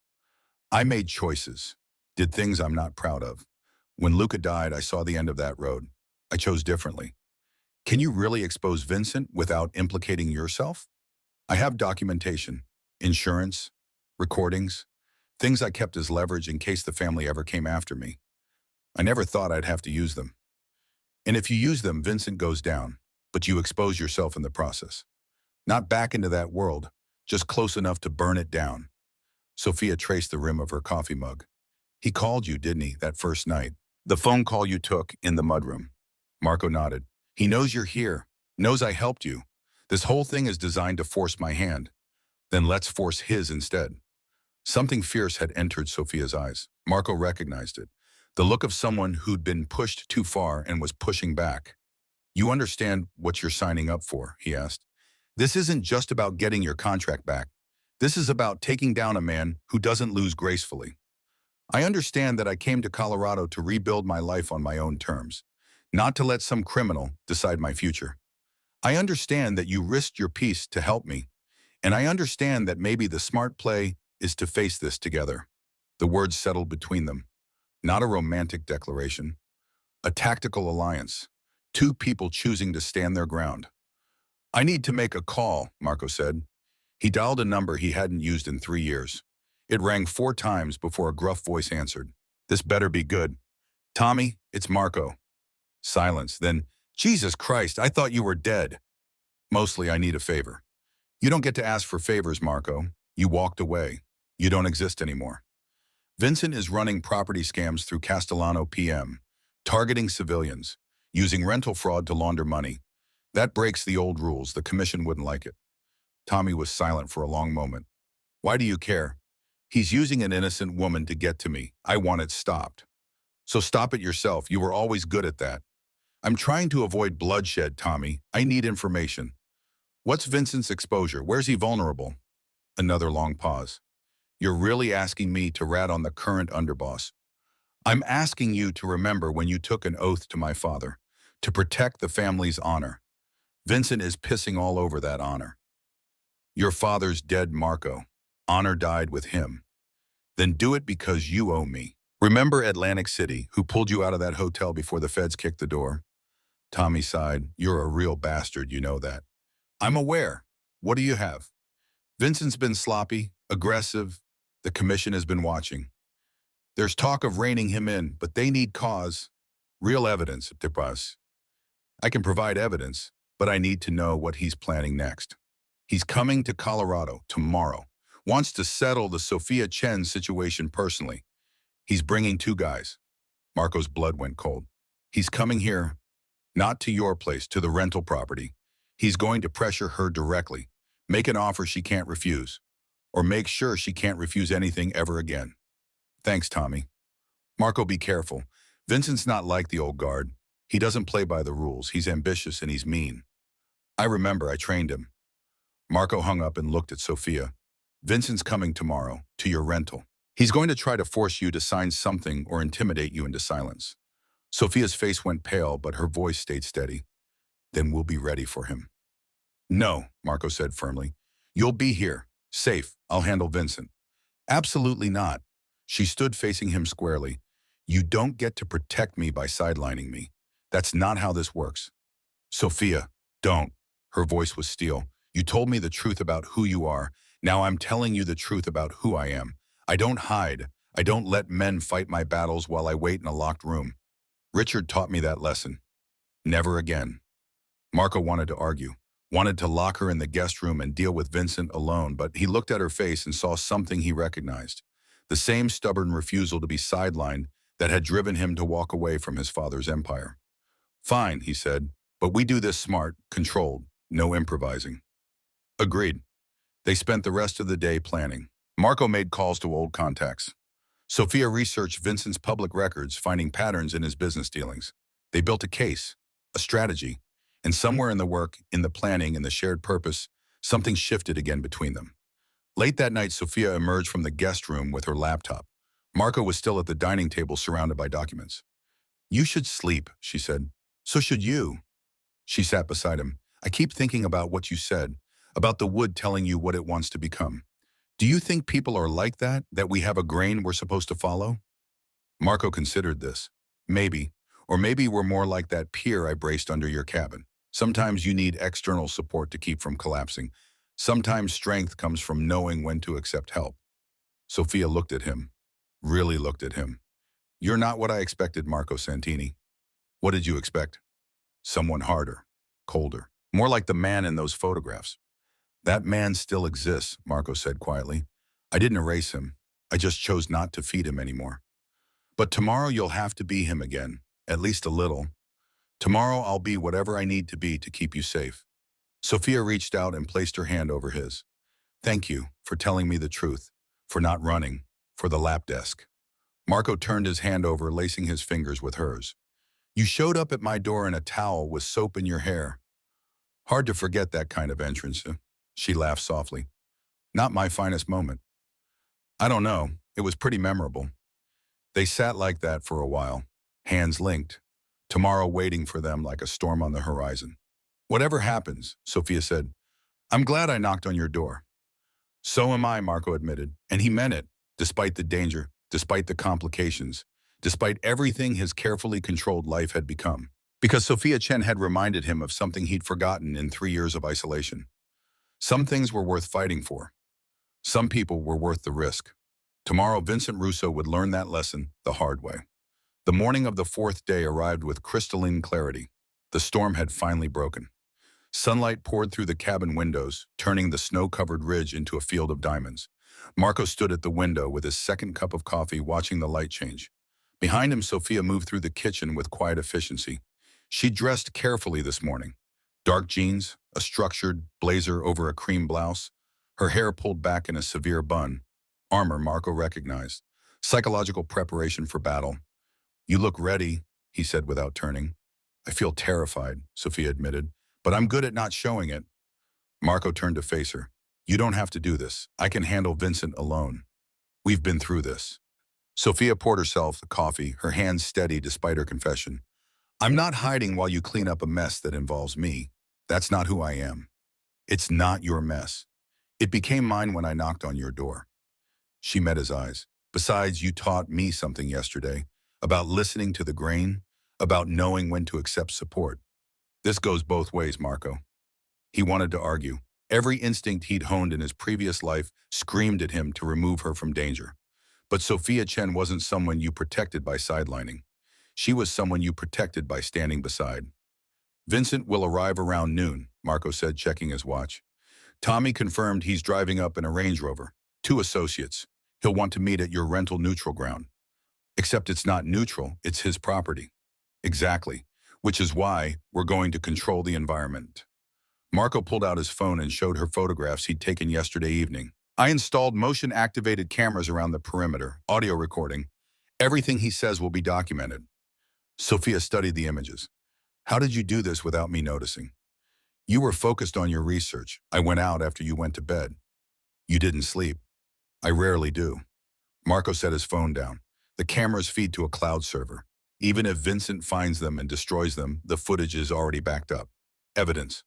I made choices, did things I'm not proud of. When Luca died, I saw the end of that road. I chose differently. Can you really expose Vincent without implicating yourself? I have documentation, insurance, recordings, things I kept as leverage in case the family ever came after me. I never thought I'd have to use them. And if you use them, Vincent goes down, but you expose yourself in the process. Not back into that world, just close enough to burn it down. Sophia traced the rim of her coffee mug. He called you, didn't he, that first night? The phone call you took in the mudroom. Marco nodded. He knows you're here, knows I helped you. This whole thing is designed to force my hand. Then let's force his instead. Something fierce had entered Sophia's eyes. Marco recognized it. The look of someone who'd been pushed too far and was pushing back. You understand what you're signing up for, he asked. This isn't just about getting your contract back. This is about taking down a man who doesn't lose gracefully. I understand that I came to Colorado to rebuild my life on my own terms, not to let some criminal decide my future. I understand that you risked your peace to help me, and I understand that maybe the smart play is to face this together. The words settled between them. Not a romantic declaration. A tactical alliance. Two people choosing to stand their ground. I need to make a call, Marco said. He dialed a number he hadn't used in 3 years. It rang 4 times before a gruff voice answered. This better be good. Tommy, it's Marco. Silence. Then, Jesus Christ, I thought you were dead. Mostly I need a favor. You don't get to ask for favors, Marco. You walked away. You don't exist anymore. Vincent is running property scams through Castellano PM, targeting civilians, using rental fraud to launder money. That breaks the old rules. The commission wouldn't like it. Tommy was silent for a long moment. Why do you care? He's using an innocent woman to get to me. I want it stopped. So stop it yourself. You were always good at that. I'm trying to avoid bloodshed, Tommy. I need information. What's Vincent's exposure? Where's he vulnerable? Another long pause. You're really asking me to rat on the current underboss. I'm asking you to remember when you took an oath to my father, to protect the family's honor. Vincent is pissing all over that honor. Your father's dead, Marco. Honor died with him. Then do it because you owe me. Remember Atlantic City, who pulled you out of that hotel before the feds kicked the door? Tommy sighed. You're a real bastard, you know that. I'm aware. What do you have? Vincent's been sloppy, aggressive. The commission has been watching. There's talk of reining him in, but they need cause. Real evidence, Tipras. I can provide evidence, but I need to know what he's planning next. He's coming to Colorado tomorrow. Wants to settle the Sophia Chen situation personally. He's bringing 2 guys. Marco's blood went cold. He's coming here, not to your place, to the rental property. He's going to pressure her directly, make an offer she can't refuse, or make sure she can't refuse anything ever again. Thanks, Tommy. Marco, be careful. Vincent's not like the old guard. He doesn't play by the rules. He's ambitious and he's mean. I remember I trained him. Marco hung up and looked at Sophia. Vincent's coming tomorrow, to your rental. He's going to try to force you to sign something or intimidate you into silence. Sophia's face went pale, but her voice stayed steady. Then we'll be ready for him. No, Marco said firmly. You'll be here, safe. I'll handle Vincent. Absolutely not. She stood facing him squarely. You don't get to protect me by sidelining me. That's not how this works. Sophia, don't. Her voice was steel. You told me the truth about who you are. Now I'm telling you the truth about who I am. I don't hide. I don't let men fight my battles while I wait in a locked room. Richard taught me that lesson. Never again. Marco wanted to argue, wanted to lock her in the guest room and deal with Vincent alone, but he looked at her face and saw something he recognized. The same stubborn refusal to be sidelined that had driven him to walk away from his father's empire. Fine, he said, but we do this smart, controlled, no improvising. Agreed. They spent the rest of the day planning. Marco made calls to old contacts. Sophia researched Vincent's public records, finding patterns in his business dealings. They built a case, a strategy, and somewhere in the work, in the planning, in the shared purpose, something shifted again between them. Late that night, Sophia emerged from the guest room with her laptop. Marco was still at the dining table surrounded by documents. You should sleep, she said. So should you. She sat beside him. I keep thinking about what you said, about the wood telling you what it wants to become. Do you think people are like that we have a grain we're supposed to follow? Marco considered this. Maybe. Or maybe we're more like that pier I braced under your cabin. Sometimes you need external support to keep from collapsing. Sometimes strength comes from knowing when to accept help. Sophia looked at him. Really looked at him. You're not what I expected, Marco Santini. What did you expect? Someone harder, colder, more like the man in those photographs. That man still exists, Marco said quietly. I didn't erase him. I just chose not to feed him anymore. But tomorrow you'll have to be him again, at least a little. Tomorrow I'll be whatever I need to be to keep you safe. Sophia reached out and placed her hand over his. Thank you for telling me the truth, for not running, for the lap desk. Marco turned his hand over, lacing his fingers with hers. You showed up at my door in a towel with soap in your hair. Hard to forget that kind of entrance. She laughed softly. Not my finest moment. I don't know. It was pretty memorable. They sat like that for a while, hands linked, tomorrow waiting for them like a storm on the horizon. Whatever happens, Sophia said, I'm glad I knocked on your door. So am I, Marco admitted, and he meant it, despite the danger, despite the complications, despite everything his carefully controlled life had become. Because Sophia Chen had reminded him of something he'd forgotten in 3 years of isolation. Some things were worth fighting for. Some people were worth the risk. Tomorrow, Vincent Russo would learn that lesson the hard way. The morning of the fourth day arrived with crystalline clarity. The storm had finally broken. Sunlight poured through the cabin windows, turning the snow-covered ridge into a field of diamonds. Marco stood at the window with his second cup of coffee, watching the light change. Behind him, Sophia moved through the kitchen with quiet efficiency. She dressed carefully this morning. Dark jeans, a structured blazer over a cream blouse, her hair pulled back in a severe bun. Armor Marco recognized. Psychological preparation for battle. "You look ready," he said without turning. "I feel terrified," Sophia admitted, "but I'm good at not showing it." Marco turned to face her. "You don't have to do this. I can handle Vincent alone. We've been through this." Sophia poured herself the coffee, her hands steady despite her confession. "I'm not hiding while you clean up a mess that involves me. That's not who I am. It's not your mess. It became mine when I knocked on your door." She met his eyes. "Besides, you taught me something yesterday about listening to the grain, about knowing when to accept support. This goes both ways, Marco." He wanted to argue. Every instinct he'd honed in his previous life screamed at him to remove her from danger. But Sophia Chen wasn't someone you protected by sidelining. She was someone you protected by standing beside. "Vincent will arrive around noon," Marco said, checking his watch. "Tommy confirmed he's driving up in a Range Rover. 2 associates. He'll want to meet at your rental neutral ground." "Except it's not neutral, it's his property." "Exactly. Which is why we're going to control the environment." Marco pulled out his phone and showed her photographs he'd taken yesterday evening. "I installed motion-activated cameras around the perimeter, audio recording. Everything he says will be documented." Sophia studied the images. "How did you do this without me noticing?" "You were focused on your research. I went out after you went to bed." "You didn't sleep." "I rarely do." Marco set his phone down. "The cameras feed to a cloud server. Even if Vincent finds them and destroys them, the footage is already backed up. Evidence."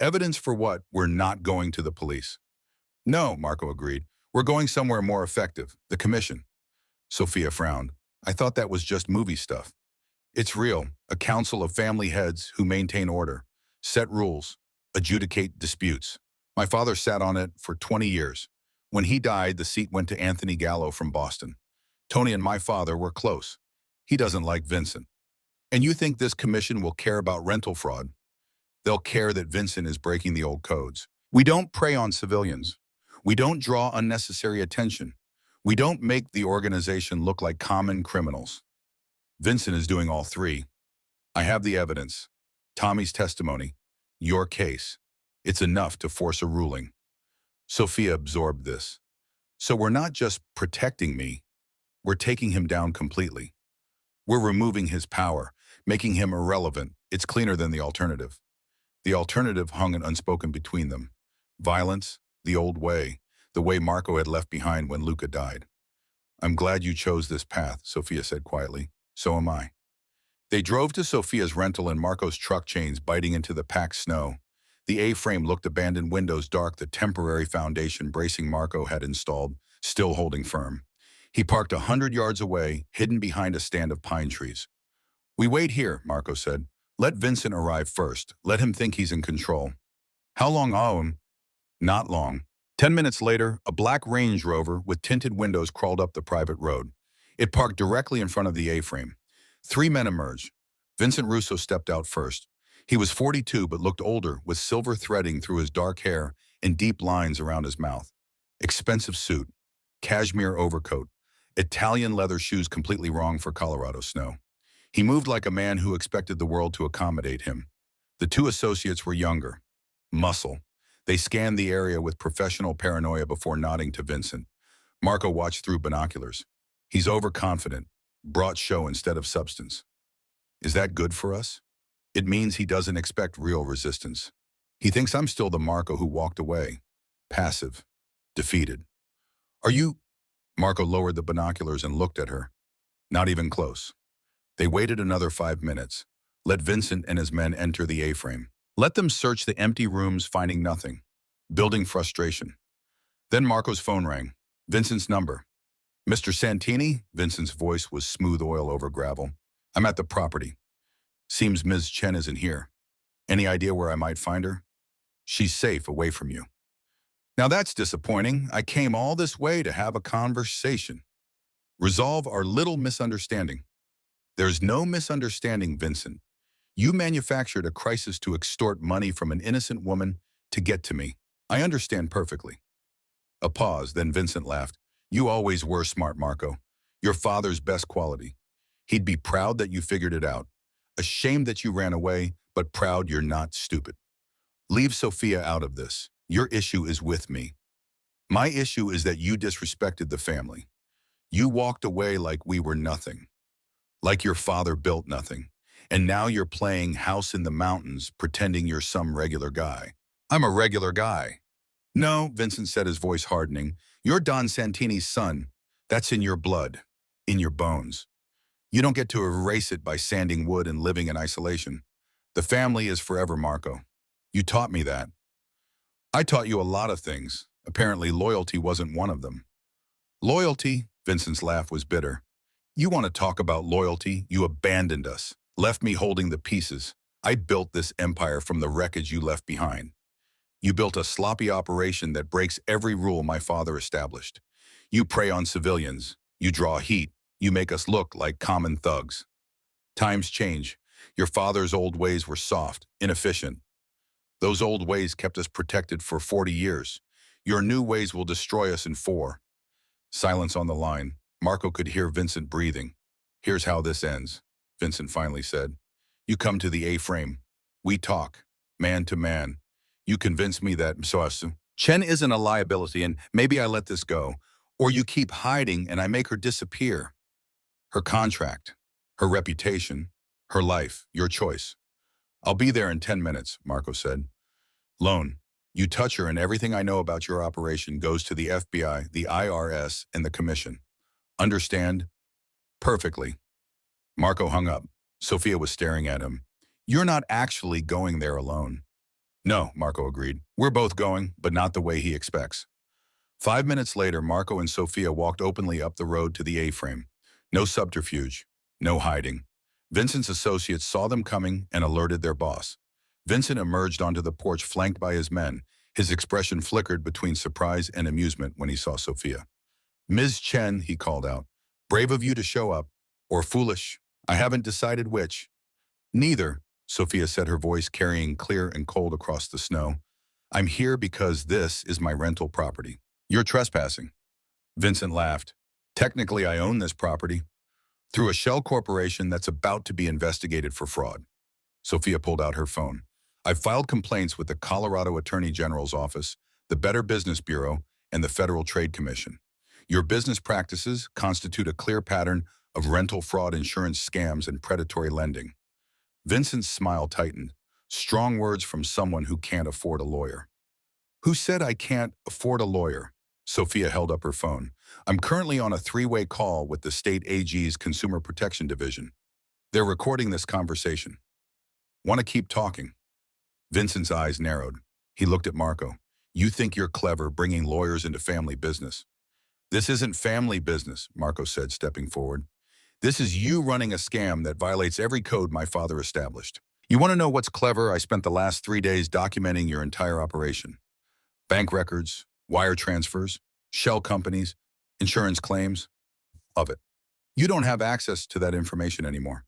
"Evidence for what? We're not going to the police." "No," Marco agreed. "We're going somewhere more effective, the commission." Sophia frowned. "I thought that was just movie stuff." "It's real. A council of family heads who maintain order, set rules, adjudicate disputes. My father sat on it for 20 years. When he died, the seat went to Anthony Gallo from Boston. Tony and my father were close. He doesn't like Vincent. And you think this commission will care about rental fraud? They'll care that Vincent is breaking the old codes. We don't prey on civilians. We don't draw unnecessary attention. We don't make the organization look like common criminals. Vincent is doing all three. I have the evidence. Tommy's testimony. Your case. It's enough to force a ruling." Sophia absorbed this. "So we're not just protecting me. We're taking him down completely. We're removing his power, making him irrelevant. It's cleaner than the alternative." The alternative hung unspoken between them. Violence, the old way, the way Marco had left behind when Luca died. "I'm glad you chose this path," Sophia said quietly. "So am I." They drove to Sophia's rental in Marco's truck, chains biting into the packed snow. The A-frame looked abandoned, windows dark, the temporary foundation bracing Marco had installed, still holding firm. He parked 100 yards away, hidden behind a stand of pine trees. "We wait here," Marco said. "Let Vincent arrive first. Let him think he's in control." "How long, Owen?" "Not long." 10 minutes later, a black Range Rover with tinted windows crawled up the private road. It parked directly in front of the A-frame. 3 men emerged. Vincent Russo stepped out first. He was 42 but looked older, with silver threading through his dark hair and deep lines around his mouth. Expensive suit, cashmere overcoat, Italian leather shoes completely wrong for Colorado snow. He moved like a man who expected the world to accommodate him. The 2 associates were younger. Muscle. They scanned the area with professional paranoia before nodding to Vincent. Marco watched through binoculars. He's overconfident, brought show instead of substance. Is that good for us? It means he doesn't expect real resistance. He thinks I'm still the Marco who walked away. Passive. Defeated. Are you? Marco lowered the binoculars and looked at her. Not even close. They waited another 5 minutes. Let Vincent and his men enter the A-frame. Let them search the empty rooms, finding nothing. Building frustration. Then Marco's phone rang. Vincent's number. Mr. Santini? Vincent's voice was smooth oil over gravel. I'm at the property. Seems Ms. Chen isn't here. Any idea where I might find her? She's safe away from you. Now that's disappointing. I came all this way to have a conversation. Resolve our little misunderstanding. There's no misunderstanding, Vincent. You manufactured a crisis to extort money from an innocent woman to get to me. I understand perfectly. A pause, then Vincent laughed. You always were smart, Marco. Your father's best quality. He'd be proud that you figured it out. Ashamed that you ran away, but proud you're not stupid. Leave Sophia out of this. Your issue is with me. My issue is that you disrespected the family. You walked away like we were nothing. Like your father built nothing. And now you're playing house in the mountains, pretending you're some regular guy. I'm a regular guy. No, Vincent said, his voice hardening. You're Don Santini's son. That's in your blood, in your bones. You don't get to erase it by sanding wood and living in isolation. The family is forever, Marco. You taught me that. I taught you a lot of things. Apparently, loyalty wasn't one of them. Loyalty? Vincent's laugh was bitter. You want to talk about loyalty? You abandoned us, left me holding the pieces. I built this empire from the wreckage you left behind. You built a sloppy operation that breaks every rule my father established. You prey on civilians. You draw heat. You make us look like common thugs. Times change. Your father's old ways were soft, inefficient. Those old ways kept us protected for 40 years. Your new ways will destroy us in 4. Silence on the line. Marco could hear Vincent breathing. Here's how this ends, Vincent finally said. You come to the A-frame. We talk, man to man. You convince me that Msoasu Chen isn't a liability and maybe I let this go. Or you keep hiding and I make her disappear. Her contract, her reputation, her life, your choice. I'll be there in 10 minutes, Marco said. Lone, you touch her and everything I know about your operation goes to the FBI, the IRS, and the Commission. Understand? Perfectly. Marco hung up. Sophia was staring at him. You're not actually going there alone. No, Marco agreed. We're both going, but not the way he expects. 5 minutes later, Marco and Sophia walked openly up the road to the A-frame. No subterfuge, no hiding. Vincent's associates saw them coming and alerted their boss. Vincent emerged onto the porch flanked by his men. His expression flickered between surprise and amusement when he saw Sophia. Ms. Chen, he called out, brave of you to show up, or foolish. I haven't decided which. Neither, Sophia said, her voice carrying clear and cold across the snow. I'm here because this is my rental property. You're trespassing. Vincent laughed. Technically, I own this property through a shell corporation that's about to be investigated for fraud. Sophia pulled out her phone. I've filed complaints with the Colorado Attorney General's office, the Better Business Bureau, and the Federal Trade Commission. Your business practices constitute a clear pattern of rental fraud, insurance scams, and predatory lending. Vincent's smile tightened. Strong words from someone who can't afford a lawyer. Who said I can't afford a lawyer? Sophia held up her phone. I'm currently on a 3-way call with the state AG's Consumer Protection Division. They're recording this conversation. Want to keep talking? Vincent's eyes narrowed. He looked at Marco. You think you're clever bringing lawyers into family business. This isn't family business, Marco said, stepping forward. This is you running a scam that violates every code my father established. You want to know what's clever? I spent the last 3 days documenting your entire operation. Bank records, wire transfers, shell companies, insurance claims, of it. You don't have access to that information anymore.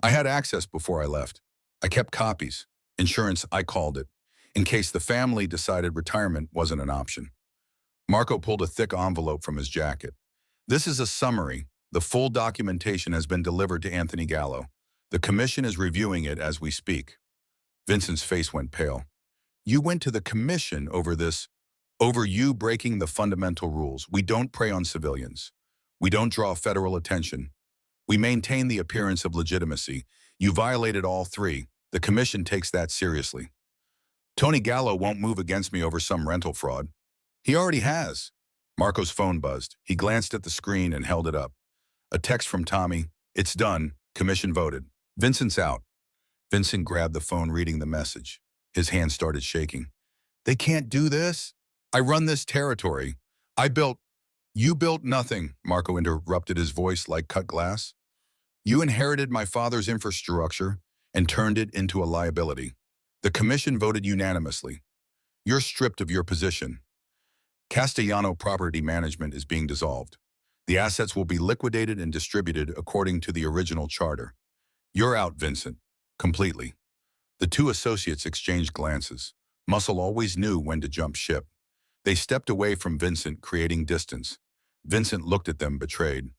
I had access before I left. I kept copies. Insurance, I called it, in case the family decided retirement wasn't an option. Marco pulled a thick envelope from his jacket. This is a summary. The full documentation has been delivered to Anthony Gallo. The commission is reviewing it as we speak. Vincent's face went pale. You went to the commission over this, over you breaking the fundamental rules. We don't prey on civilians. We don't draw federal attention. We maintain the appearance of legitimacy. You violated all 3. The commission takes that seriously. Tony Gallo won't move against me over some rental fraud. He already has. Marco's phone buzzed. He glanced at the screen and held it up. A text from Tommy. It's done. Commission voted. Vincent's out. Vincent grabbed the phone, reading the message. His hand started shaking. They can't do this. I run this territory. I built You built nothing, Marco interrupted, his voice like cut glass. You inherited my father's infrastructure and turned it into a liability. The commission voted unanimously. You're stripped of your position. Castellano Property Management is being dissolved. The assets will be liquidated and distributed according to the original charter. You're out, Vincent. Completely. The two associates exchanged glances. Muscle always knew when to jump ship. They stepped away from Vincent, creating distance. Vincent looked at them, betrayed.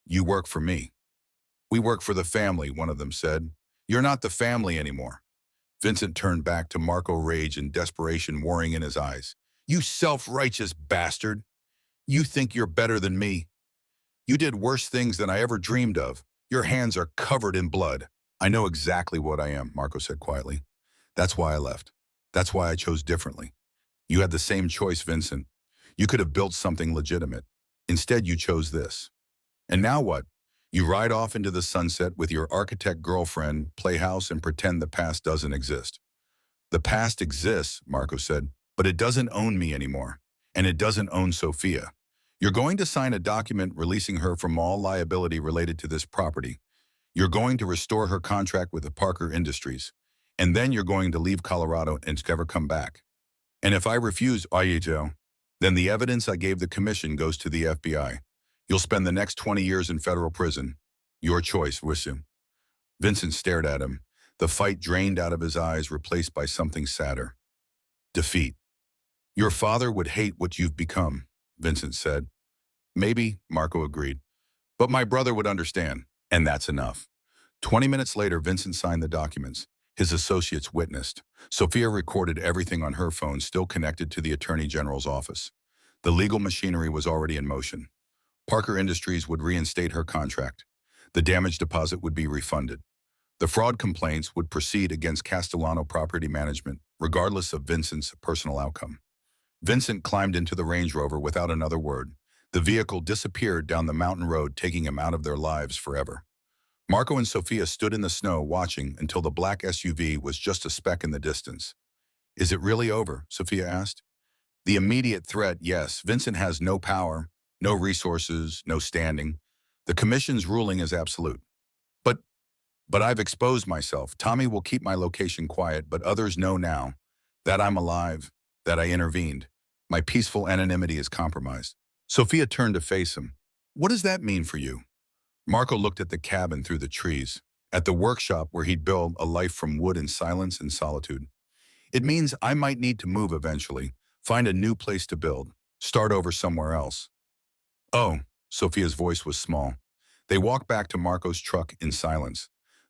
You work for me. We work for the family, one of them said. You're not the family anymore. Vincent turned back to Marco, rage and desperation warring in his eyes. You self-righteous bastard. You think you're better than me. You did worse things than I ever dreamed of. Your hands are covered in blood. I know exactly what I am, Marco said quietly. That's why I left. That's why I chose differently. You had the same choice, Vincent. You could have built something legitimate. Instead, you chose this. And now what? You ride off into the sunset with your architect girlfriend, playhouse, and pretend the past doesn't exist. The past exists, Marco said, but it doesn't own me anymore. And it doesn't own Sophia. You're going to sign a document releasing her from all liability related to this property. You're going to restore her contract with the Parker Industries. And then you're going to leave Colorado and never come back. And if I refuse, Ayeto, then the evidence I gave the commission goes to the FBI. You'll spend the next 20 years in federal prison. Your choice, Wisum. Vincent stared at him, the fight drained out of his eyes, replaced by something sadder. Defeat. Your father would hate what you've become, Vincent said. Maybe, Marco agreed. But my brother would understand, and that's enough. 20 minutes later, Vincent signed the documents. His associates witnessed. Sophia recorded everything on her phone, still connected to the Attorney General's office. The legal machinery was already in motion. Parker Industries would reinstate her contract. The damage deposit would be refunded. The fraud complaints would proceed against Castellano Property Management, regardless of Vincent's personal outcome. Vincent climbed into the Range Rover without another word. The vehicle disappeared down the mountain road, taking him out of their lives forever. Marco and Sophia stood in the snow watching until the black SUV was just a speck in the distance. Is it really over? Sophia asked. The immediate threat, yes. Vincent has no power, no resources, no standing. The commission's ruling is absolute. But I've exposed myself. Tommy will keep my location quiet, but others know now that I'm alive, that I intervened. My peaceful anonymity is compromised. Sophia turned to face him. What does that mean for you? Marco looked at the cabin through the trees, at the workshop where he'd built a life from wood in silence and solitude. It means I might need to move eventually, find a new place to build, start over somewhere else. Oh, Sophia's voice was small. They walked back to Marco's truck in silence.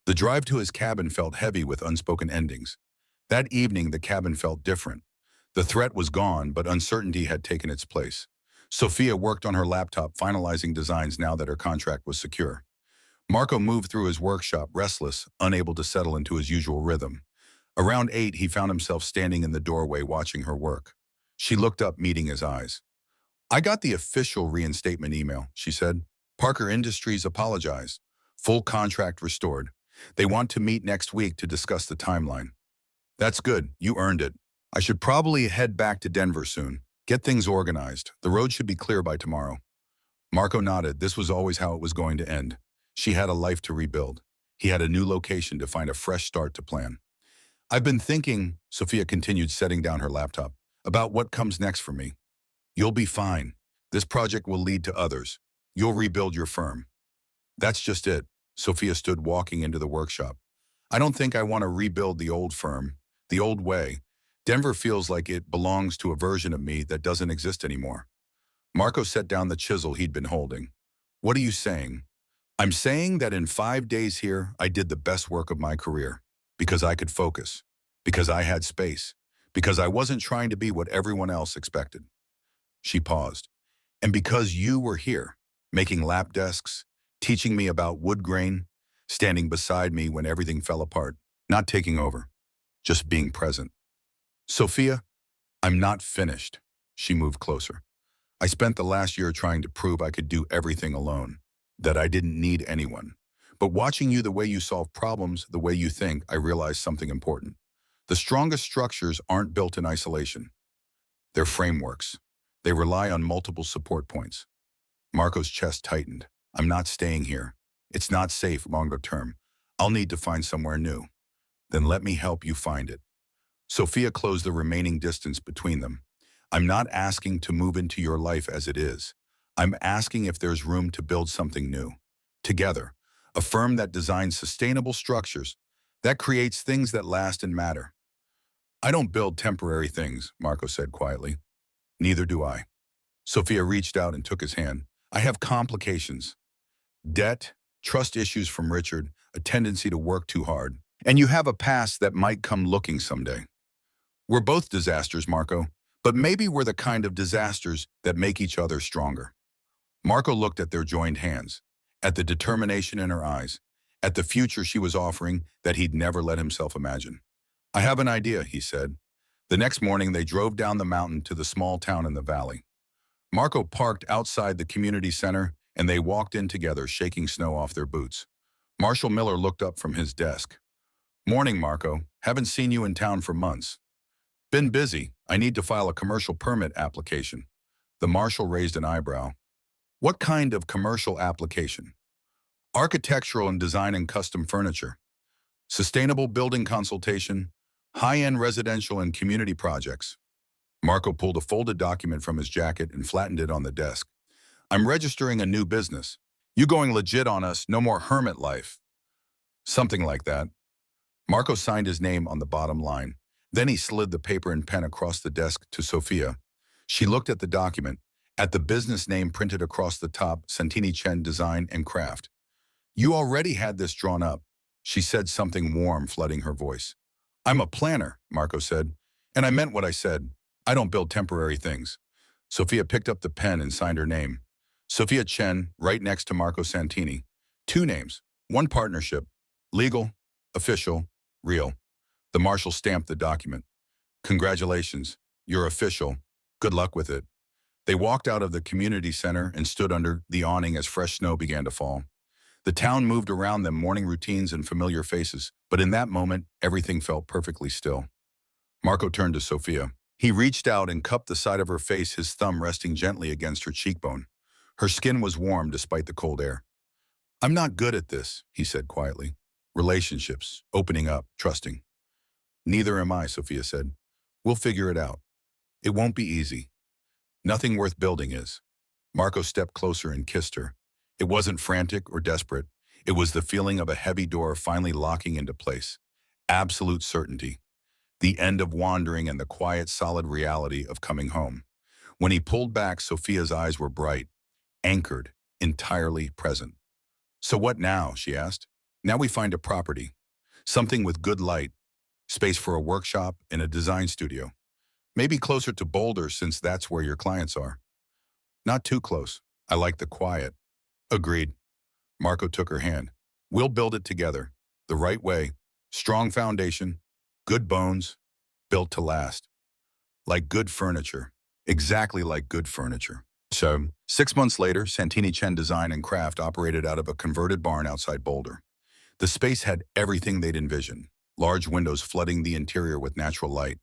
The drive to his cabin felt heavy with unspoken endings. That evening, the cabin felt different. The threat was gone, but uncertainty had taken its place. Sophia worked on her laptop, finalizing designs now that her contract was secure. Marco moved through his workshop, restless, unable to settle into his usual rhythm. Around 8, he found himself standing in the doorway watching her work. She looked up, meeting his eyes. I got the official reinstatement email, she said. Parker Industries apologized. Full contract restored. They want to meet next week to discuss the timeline. That's good. You earned it. I should probably head back to Denver soon. Get things organized. The road should be clear by tomorrow. Marco nodded. This was always how it was going to end. She had a life to rebuild. He had a new location to find a fresh start to plan. I've been thinking, Sophia continued, setting down her laptop, about what comes next for me. You'll be fine. This project will lead to others. You'll rebuild your firm. That's just it. Sophia stood, walking into the workshop. I don't think I want to rebuild the old firm, the old way. Denver feels like it belongs to a version of me that doesn't exist anymore. Marco set down the chisel he'd been holding. What are you saying? I'm saying that in 5 days here, I did the best work of my career. Because I could focus. Because I had space. Because I wasn't trying to be what everyone else expected. She paused. And because you were here, making lap desks, teaching me about wood grain, standing beside me when everything fell apart, not taking over, just being present. Sophia, I'm not finished. She moved closer. I spent the last year trying to prove I could do everything alone, that I didn't need anyone. But watching you, the way you solve problems, the way you think, I realized something important. The strongest structures aren't built in isolation. They're frameworks. They rely on multiple support points. Marco's chest tightened. I'm not staying here. It's not safe longer term. I'll need to find somewhere new. Then let me help you find it. Sophia closed the remaining distance between them. I'm not asking to move into your life as it is. I'm asking if there's room to build something new. Together, a firm that designs sustainable structures, that creates things that last and matter. I don't build temporary things, Marco said quietly. Neither do I. Sophia reached out and took his hand. I have complications. Debt, trust issues from Richard, a tendency to work too hard. And you have a past that might come looking someday. We're both disasters, Marco, but maybe we're the kind of disasters that make each other stronger. Marco looked at their joined hands, at the determination in her eyes, at the future she was offering that he'd never let himself imagine. I have an idea, he said. The next morning, they drove down the mountain to the small town in the valley. Marco parked outside the community center, and they walked in together, shaking snow off their boots. Marshall Miller looked up from his desk. Morning, Marco. Haven't seen you in town for months. Been busy. I need to file a commercial permit application. The marshal raised an eyebrow. What kind of commercial application? Architectural and design and custom furniture. Sustainable building consultation. High-end residential and community projects. Marco pulled a folded document from his jacket and flattened it on the desk. I'm registering a new business. You going legit on us, no more hermit life. Something like that. Marco signed his name on the bottom line. Then he slid the paper and pen across the desk to Sophia. She looked at the document, at the business name printed across the top, Santini Chen Design and Craft. You already had this drawn up. She said, something warm flooding her voice. I'm a planner, Marco said, and I meant what I said. I don't build temporary things. Sophia picked up the pen and signed her name. Sophia Chen, right next to Marco Santini. 2 names, 1 partnership, legal, official, real. The marshal stamped the document. Congratulations, you're official. Good luck with it. They walked out of the community center and stood under the awning as fresh snow began to fall. The town moved around them, morning routines and familiar faces, but in that moment, everything felt perfectly still. Marco turned to Sophia. He reached out and cupped the side of her face, his thumb resting gently against her cheekbone. Her skin was warm despite the cold air. I'm not good at this, he said quietly. Relationships, opening up, trusting. Neither am I, Sophia said. We'll figure it out. It won't be easy. Nothing worth building is. Marco stepped closer and kissed her. It wasn't frantic or desperate. It was the feeling of a heavy door finally locking into place. Absolute certainty. The end of wandering and the quiet, solid reality of coming home. When he pulled back, Sophia's eyes were bright, anchored, entirely present. So what now, she asked. Now we find a property. Something with good light, space for a workshop and a design studio. Maybe closer to Boulder since that's where your clients are. Not too close. I like the quiet. Agreed. Marco took her hand. We'll build it together. The right way. Strong foundation. Good bones. Built to last. Like good furniture. Exactly like good furniture. So, 6 months later, Santini Chen Design and Craft operated out of a converted barn outside Boulder. The space had everything they'd envisioned. Large windows flooding the interior with natural light.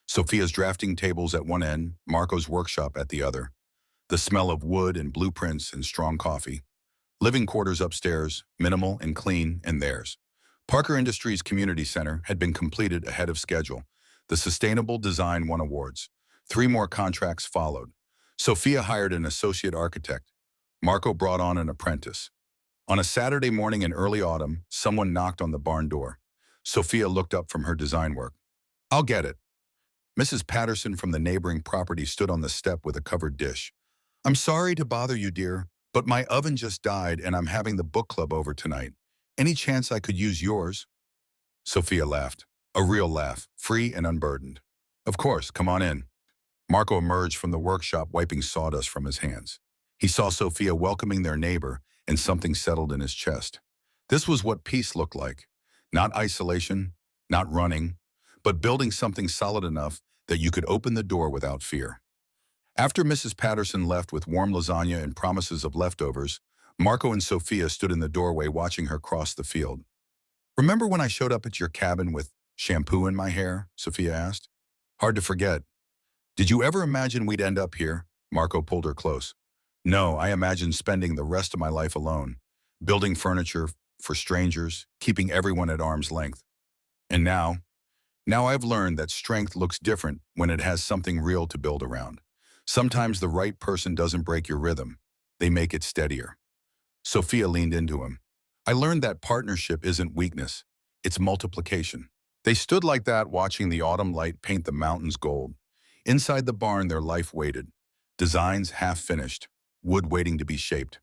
Sophia's drafting tables at one end, Marco's workshop at the other. The smell of wood and blueprints and strong coffee. Living quarters upstairs, minimal and clean, and theirs. Parker Industries Community Center had been completed ahead of schedule. The Sustainable Design won awards. 3 more contracts followed. Sophia hired an associate architect. Marco brought on an apprentice. On a Saturday morning in early autumn, someone knocked on the barn door. Sophia looked up from her design work. I'll get it. Mrs. Patterson from the neighboring property stood on the step with a covered dish. I'm sorry to bother you, dear, but my oven just died and I'm having the book club over tonight. Any chance I could use yours? Sophia laughed. A real laugh, free and unburdened. Of course, come on in. Marco emerged from the workshop, wiping sawdust from his hands. He saw Sophia welcoming their neighbor, and something settled in his chest. This was what peace looked like. Not isolation, not running, but building something solid enough that you could open the door without fear. After Mrs. Patterson left with warm lasagna and promises of leftovers, Marco and Sophia stood in the doorway watching her cross the field. Remember when I showed up at your cabin with shampoo in my hair? Sophia asked. Hard to forget. Did you ever imagine we'd end up here? Marco pulled her close. No, I imagine spending the rest of my life alone, building furniture for strangers, keeping everyone at arm's length. And now I've learned that strength looks different when it has something real to build around. Sometimes the right person doesn't break your rhythm. They make it steadier. Sophia leaned into him. I learned that partnership isn't weakness, it's multiplication. They stood like that watching the autumn light paint the mountains gold. Inside the barn their life waited. Designs half finished, wood waiting to be shaped.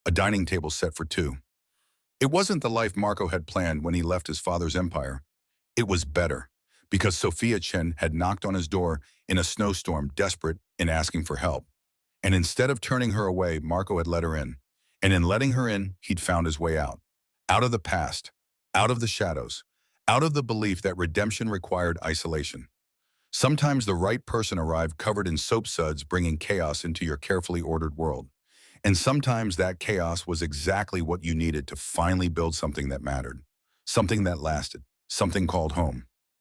A dining table set for two. It wasn't the life Marco had planned when he left his father's empire. It was better, because Sophia Chen had knocked on his door in a snowstorm, desperate in asking for help. And instead of turning her away, Marco had let her in. And in letting her in, he'd found his way out. Out of the past, out of the shadows, out of the belief that redemption required isolation. Sometimes the right person arrived covered in soap suds, bringing chaos into your carefully ordered world. And sometimes that chaos was exactly what you needed to finally build something that mattered, something that lasted, something called home.